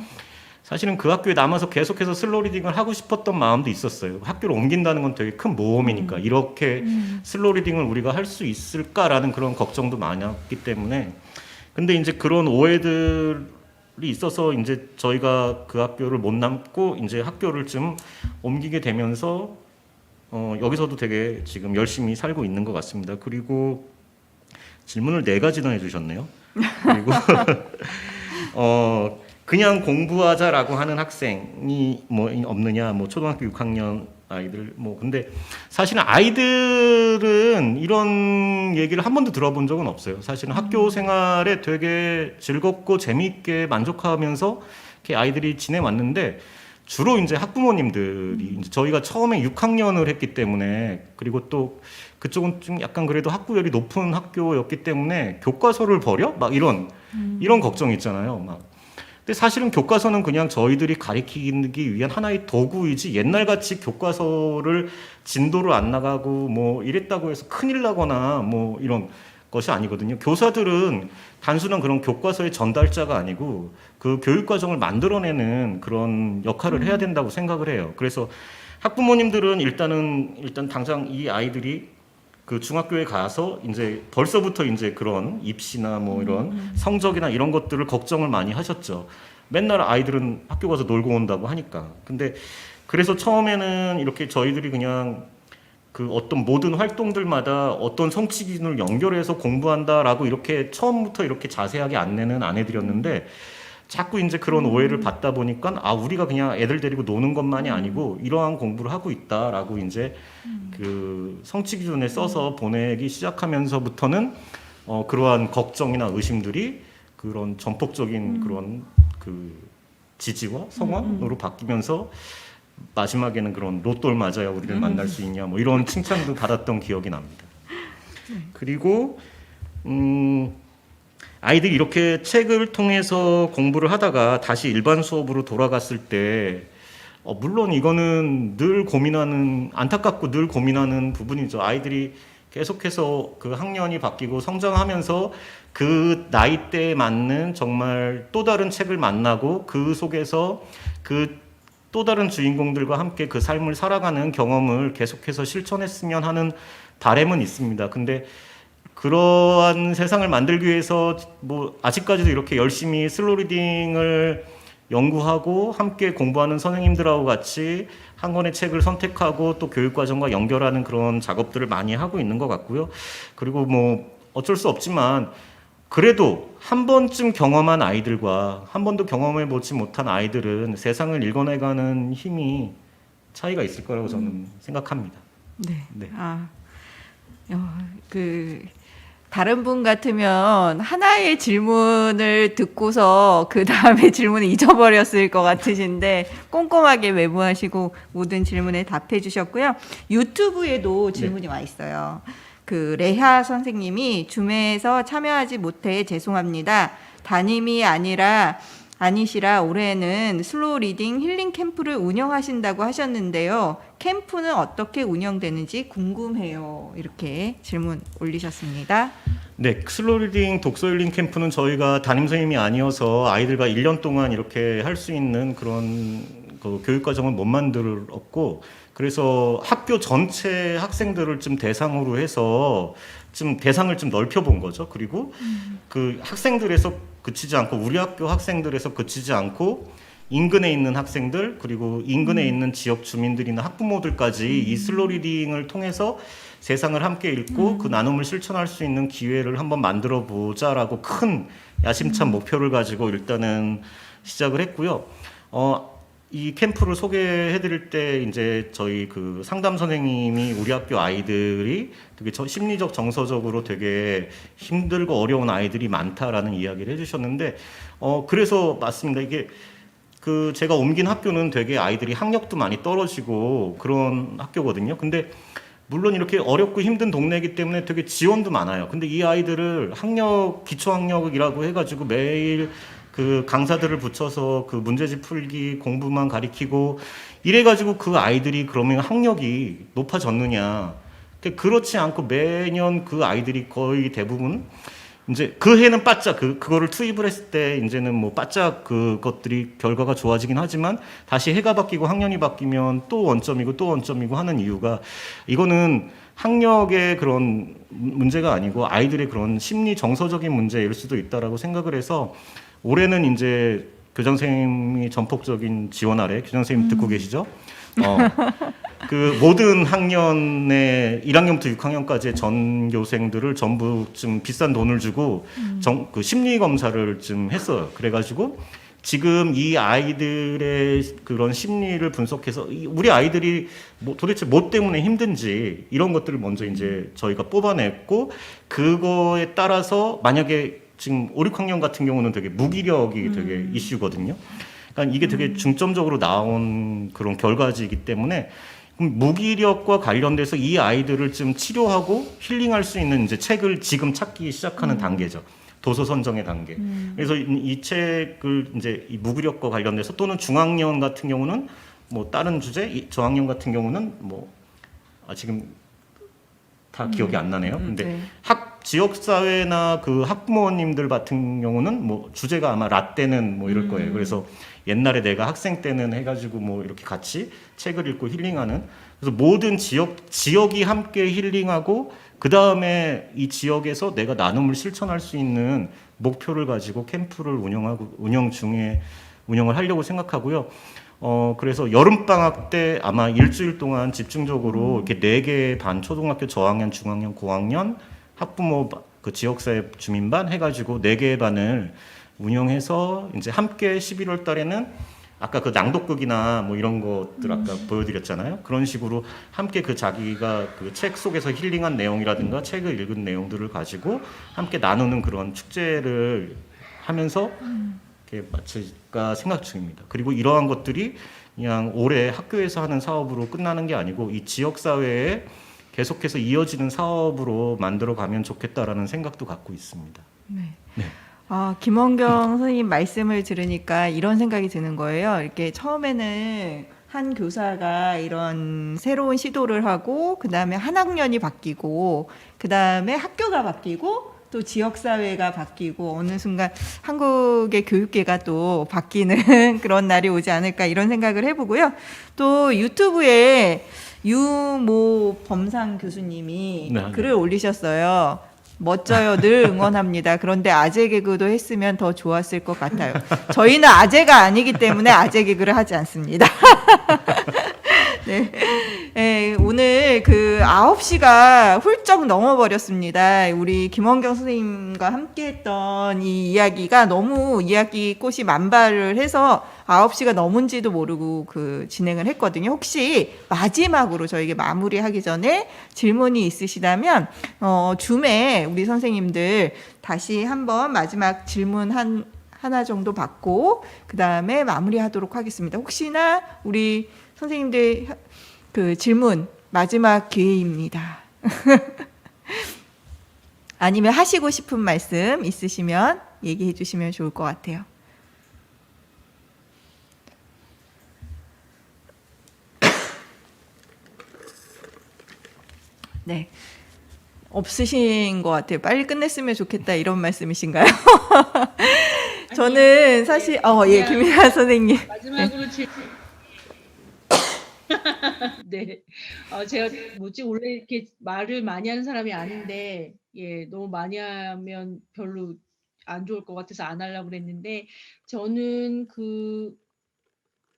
사실은 그 학교에 남아서 계속해서 슬로우 리딩을 하고 싶었던 마음도 있었어요. 학교를 옮긴다는 건 되게 큰 모험이니까 이렇게 슬로우 리딩을 우리가 할 수 있을까라는 그런 걱정도 많았기 때문에 근데 이제 그런 오해들이 있어서 이제 저희가 그 학교를 못 남고 이제 학교를 좀 옮기게 되면서 여기서도 되게 지금 열심히 살고 있는 것 같습니다. 그리고 질문을 4가지나 해주셨네요. 그리고 그냥 공부하자라고 하는 학생이 뭐 없느냐, 뭐 초등학교 6학년 아이들 뭐 근데 사실은 아이들은 이런 얘기를 한 번도 들어본 적은 없어요. 사실은 학교 생활에 되게 즐겁고 재미있게 만족하면서 이렇게 아이들이 지내왔는데 주로 이제 학부모님들이 이제 저희가 처음에 6학년을 했기 때문에 그리고 또 그쪽은 좀 약간 그래도 학구열이 높은 학교였기 때문에 교과서를 버려? 막 이런 걱정이 있잖아요. 막. 근데 사실은 교과서는 그냥 저희들이 가리키기 위한 하나의 도구이지 옛날같이 교과서를 진도를 안 나가고 뭐 이랬다고 해서 큰일 나거나 뭐 이런 것이 아니거든요. 교사들은 단순한 그런 교과서의 전달자가 아니고 그 교육 과정을 만들어내는 그런 역할을 해야 된다고 생각을 해요. 그래서 학부모님들은 일단 당장 이 아이들이 그 중학교에 가서 이제 벌써부터 이제 그런 입시나 뭐 이런 성적이나 이런 것들을 걱정을 많이 하셨죠. 맨날 아이들은 학교 가서 놀고 온다고 하니까. 근데 그래서 처음에는 이렇게 저희들이 그냥 그 어떤 모든 활동들마다 어떤 성취 기준을 연결해서 공부한다라고 이렇게 처음부터 이렇게 자세하게 안내는 안 해드렸는데 자꾸 이제 그런 오해를 받다 보니까 아 우리가 그냥 애들 데리고 노는 것만이 아니고 이러한 공부를 하고 있다라고 이제 그 성취 기준에 써서 보내기 시작하면서부터는 그러한 걱정이나 의심들이 그런 전폭적인 그런 그 지지와 성원으로 바뀌면서 마지막에는 그런 로또를 맞아야 우리를 만날 수 있냐 뭐 이런 칭찬도 받았던 기억이 납니다. 그리고 아이들이 이렇게 책을 통해서 공부를 하다가 다시 일반 수업으로 돌아갔을 때 물론 이거는 늘 고민하는 안타깝고 늘 고민하는 부분이죠. 아이들이 계속해서 그 학년이 바뀌고 성장하면서 그 나이대에 맞는 정말 또 다른 책을 만나고 그 속에서 그 또 다른 주인공들과 함께 그 삶을 살아가는 경험을 계속해서 실천했으면 하는 바람은 있습니다. 근데 그러한 세상을 만들기 위해서 뭐 아직까지도 이렇게 열심히 슬로우 리딩을 연구하고 함께 공부하는 선생님들하고 같이 한 권의 책을 선택하고 또 교육과정과 연결하는 그런 작업들을 많이 하고 있는 것 같고요. 그리고 뭐 어쩔 수 없지만 그래도 한 번쯤 경험한 아이들과 한 번도 경험해 보지 못한 아이들은 세상을 읽어내가는 힘이 차이가 있을 거라고 저는 생각합니다. 네. 네. 그 다른 분 같으면 하나의 질문을 듣고서 그 다음에 질문을 잊어버렸을 것 같으신데 꼼꼼하게 메모하시고 모든 질문에 답해 주셨고요. 유튜브에도 질문이 와 있어요. 그 레하 선생님이 줌에서 참여하지 못해 죄송합니다. 담임이 아니시라 올해는 슬로우 리딩 힐링 캠프를 운영하신다고 하셨는데요. 캠프는 어떻게 운영되는지 궁금해요. 이렇게 질문 올리셨습니다. 네, 슬로우 리딩 독서 힐링 캠프는 저희가 담임 선생님이 아니어서 아이들과 1년 동안 이렇게 할 수 있는 그런 그 교육 과정을 못 만들었고 그래서 학교 전체 학생들을 좀 대상으로 해서 좀 대상을 좀 넓혀본 거죠. 그리고 그 학생들에서 그치지 않고 우리 학교 학생들에서 그치지 않고 인근에 있는 학생들 그리고 인근에 있는 지역 주민들이나 학부모들까지 이 슬로우 리딩을 통해서 세상을 함께 읽고 그 나눔을 실천할 수 있는 기회를 한번 만들어 보자라고 큰 야심찬 목표를 가지고 일단은 시작을 했고요. 이 캠프를 소개해 드릴 때 이제 저희 그 상담 선생님이 우리 학교 아이들이 되게 심리적 정서적으로 되게 힘들고 어려운 아이들이 많다라는 이야기를 해 주셨는데 그래서 맞습니다. 이게 그 제가 옮긴 학교는 되게 아이들이 학력도 많이 떨어지고 그런 학교거든요. 근데 물론 이렇게 어렵고 힘든 동네이기 때문에 되게 지원도 많아요. 근데 이 아이들을 기초 학력이라고 해가지고 매일 그 강사들을 붙여서 그 문제집 풀기 공부만 가리키고 이래가지고 그 아이들이 그러면 학력이 높아졌느냐. 그렇지 않고 매년 그 아이들이 거의 대부분 이제 그 해는 바짝 그거를 투입을 했을 때 이제는 뭐 바짝 그것들이 결과가 좋아지긴 하지만 다시 해가 바뀌고 학년이 바뀌면 또 원점이고 하는 이유가 이거는 학력의 그런 문제가 아니고 아이들의 그런 심리 정서적인 문제일 수도 있다라고 생각을 해서 올해는 이제 교장 선생님이 전폭적인 지원 아래 교장 선생님 듣고 계시죠? 그 모든 학년의 1학년부터 6학년까지의 전교생들을 전부 좀 비싼 돈을 주고 그 심리 검사를 좀 했어요. 그래가지고 지금 이 아이들의 그런 심리를 분석해서 우리 아이들이 도대체 뭐 때문에 힘든지 이런 것들을 먼저 이제 저희가 뽑아냈고 그거에 따라서 만약에 지금 5, 6학년 같은 경우는 되게 무기력이 되게 이슈거든요. 그러니까 이게 되게 중점적으로 나온 그런 결과지이기 때문에 무기력과 관련돼서 이 아이들을 좀 치료하고 힐링할 수 있는 이제 책을 지금 찾기 시작하는 단계죠. 도서 선정의 단계. 그래서 이 책을 이제 이 무기력과 관련돼서 또는 중학년 같은 경우는 뭐 다른 주제, 저학년 같은 경우는 뭐 지금 다 기억이 안 나네요. 근데 네. 지역사회나 그 학부모님들 같은 경우는 뭐 주제가 아마 라떼는 뭐 이럴 거예요. 그래서 옛날에 내가 학생 때는 해가지고 뭐 이렇게 같이 책을 읽고 힐링하는, 그래서 모든 지역이 함께 힐링하고 그 다음에 이 지역에서 내가 나눔을 실천할 수 있는 목표를 가지고 캠프를 운영을 하려고 생각하고요. 그래서 여름방학 때 아마 일주일 동안 집중적으로 이렇게 4개 반, 초등학교 저학년, 중학년, 고학년, 학부모, 그 지역사회 주민반 해가지고 4개의 반을 운영해서 이제 함께 11월 달에는 아까 그 낭독극이나 뭐 이런 것들 아까 보여드렸잖아요. 그런 식으로 함께 그 자기가 그 책 속에서 힐링한 내용이라든가 책을 읽은 내용들을 가지고 함께 나누는 그런 축제를 하면서 이렇게 마칠까 생각 중입니다. 그리고 이러한 것들이 그냥 올해 학교에서 하는 사업으로 끝나는 게 아니고 이 지역사회에 계속해서 이어지는 사업으로 만들어가면 좋겠다라는 생각도 갖고 있습니다. 네. 네. 김원경 선생님 말씀을 들으니까 이런 생각이 드는 거예요. 이렇게 처음에는 한 교사가 이런 새로운 시도를 하고, 그 다음에 한 학년이 바뀌고, 그 다음에 학교가 바뀌고, 또 지역사회가 바뀌고, 어느 순간 한국의 교육계가 또 바뀌는 그런 날이 오지 않을까 이런 생각을 해보고요. 또 유튜브에 유모 범상 교수님이 네, 네. 글을 올리셨어요. 멋져요. 늘 응원합니다. 그런데 아재 개그도 했으면 더 좋았을 것 같아요. 저희는 아재가 아니기 때문에 아재 개그를 하지 않습니다. 네. 네, 오늘 그 9시가 훌쩍 넘어버렸습니다. 우리 김원경 선생님과 함께 했던 이 이야기가 너무 이야기꽃이 만발을 해서 9시가 넘은지도 모르고 그 진행을 했거든요. 혹시 마지막으로 저에게 마무리하기 전에 질문이 있으시다면 줌에 우리 선생님들 다시 한번 마지막 질문 하나 정도 받고 그 다음에 마무리하도록 하겠습니다. 혹시나 우리 선생님들 그 질문 마지막 기회입니다. 아니면 하시고 싶은 말씀 있으시면 얘기해 주시면 좋을 것 같아요. 네. 없으신 것 같아요. 빨리 끝냈으면 좋겠다 이런 말씀이신가요? 저는 사실 예, 김민아 선생님. 마지막으로 네. 제가 원래 이렇게 말을 많이 하는 사람이 아닌데, 예, 너무 많이 하면 별로 안 좋을 것 같아서 안 하려고 그랬는데, 저는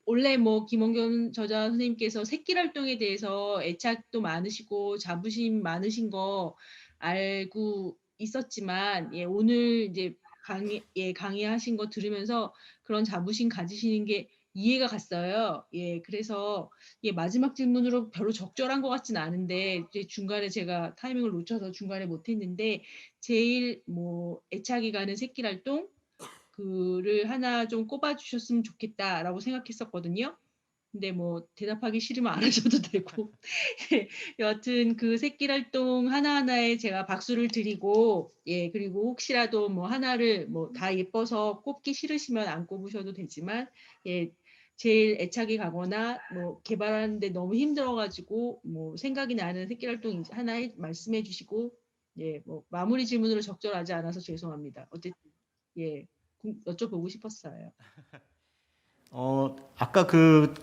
원래 김원경 저자 선생님께서 새길 활동에 대해서 애착도 많으시고 자부심 많으신 거 알고 있었지만, 예, 오늘 이제 강의하신 거 들으면서 그런 자부심 가지시는 게 이해가 갔어요. 예, 그래서 마지막 질문으로 별로 적절한 것 같지는 않은데, 이제 중간에 제가 타이밍을 놓쳐서 중간에 못했는데, 제일 애착이 가는 새길 활동 그를 하나 좀 꼽아주셨으면 좋겠다라고 생각했었거든요. 근데 대답하기 싫으면 안 하셔도 되고 여하튼 그 새길 활동 하나하나에 제가 박수를 드리고, 예, 그리고 혹시라도 하나를 다 예뻐서 꼽기 싫으시면 안 꼽으셔도 되지만, 예, 제일 애착이 가거나 개발하는데 너무 힘들어가지고 생각이 나는 새길 활동 하나 말씀해 주시고, 예, 마무리 질문으로 적절하지 않아서 죄송합니다. 어쨌든 예, 여쭤보고 싶었어요. 아까 그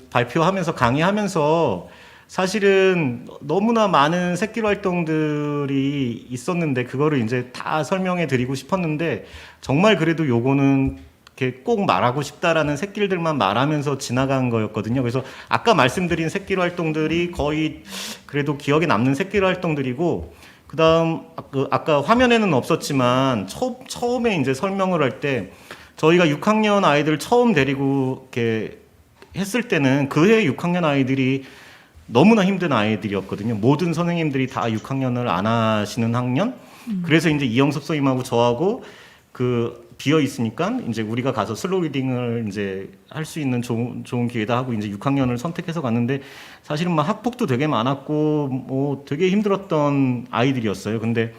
발표하면서 강의하면서 사실은 너무나 많은 새길 활동들이 있었는데 그거를 이제 다 설명해 드리고 싶었는데, 정말 그래도 요거는 이렇게 꼭 말하고 싶다라는 새길들만 말하면서 지나간 거였거든요. 그래서 아까 말씀드린 새길 활동들이 거의 그래도 기억에 남는 새길 활동들이고, 그다음 아까 화면에는 없었지만 처음에 이제 설명을 할 때 저희가 6학년 아이들 처음 데리고 이렇게 했을 때는 그해 6학년 아이들이 너무나 힘든 아이들이었거든요. 모든 선생님들이 다 6학년을 안 하시는 학년. 그래서 이제 이영섭 선생님하고 저하고 비어 있으니까 이제 우리가 가서 슬로우 리딩을 이제 할 수 있는 좋은 기회다 하고 이제 6학년을 선택해서 갔는데, 사실은 막 학폭도 되게 많았고 되게 힘들었던 아이들이었어요. 근데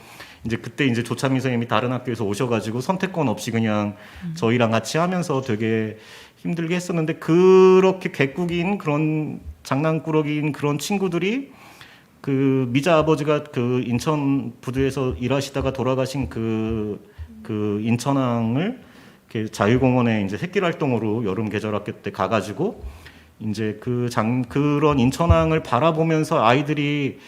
이제 그때 이제 조찬미 선생님이 다른 학교에서 오셔가지고 선택권 없이 그냥 저희랑 같이 하면서 되게 힘들게 했었는데, 그렇게 개꾸긴 그런 장난꾸러기인 그런 친구들이 그 미자 아버지가 그 인천 부두에서 일하시다가 돌아가신 그 인천항을 이렇게 자유공원에 이제 새길 활동으로 여름 계절학교 때 가가지고 이제 그런 인천항을 바라보면서 아이들이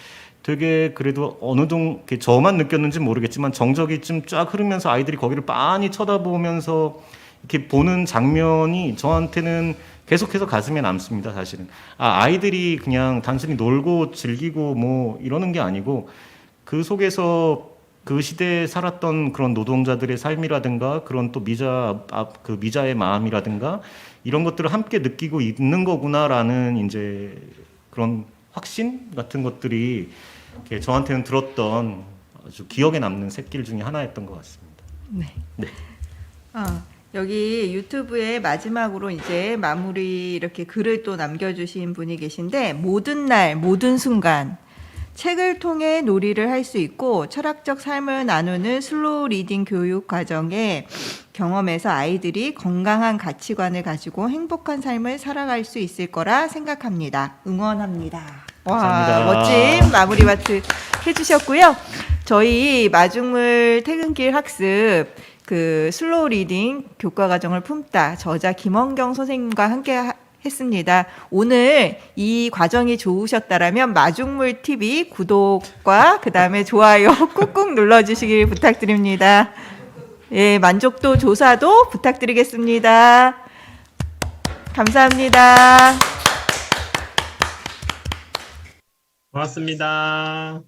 되게 그래도 어느 정도 저만 느꼈는지 모르겠지만 정적이 좀 쫙 흐르면서 아이들이 거기를 빤히 쳐다보면서 이렇게 보는 장면이 저한테는 계속해서 가슴에 남습니다. 사실은 아이들이 그냥 단순히 놀고 즐기고 뭐 이러는 게 아니고 그 속에서 그 시대에 살았던 그런 노동자들의 삶이라든가 그런 또 미자의 마음이라든가 이런 것들을 함께 느끼고 있는 거구나라는 이제 그런 확신 같은 것들이 저한테는 들었던 아주 기억에 남는 샛길 중에 하나였던 것 같습니다. 네. 여기 유튜브에 마지막으로 이제 마무리 이렇게 글을 또 남겨주신 분이 계신데, 모든 날, 모든 순간, 책을 통해 놀이를 할 수 있고 철학적 삶을 나누는 슬로우 리딩 교육 과정의 경험에서 아이들이 건강한 가치관을 가지고 행복한 삶을 살아갈 수 있을 거라 생각합니다. 응원합니다. 와, 감사합니다. 멋진 마무리 마트 해주셨고요. 저희 마중물 퇴근길 학습 그 슬로우 리딩 교과 과정을 품다 저자 김원경 선생님과 함께 했습니다. 오늘 이 과정이 좋으셨다라면 마중물 TV 구독과 그다음에 좋아요 꾹꾹 눌러주시길 부탁드립니다. 예, 만족도 조사도 부탁드리겠습니다. 감사합니다. 고맙습니다.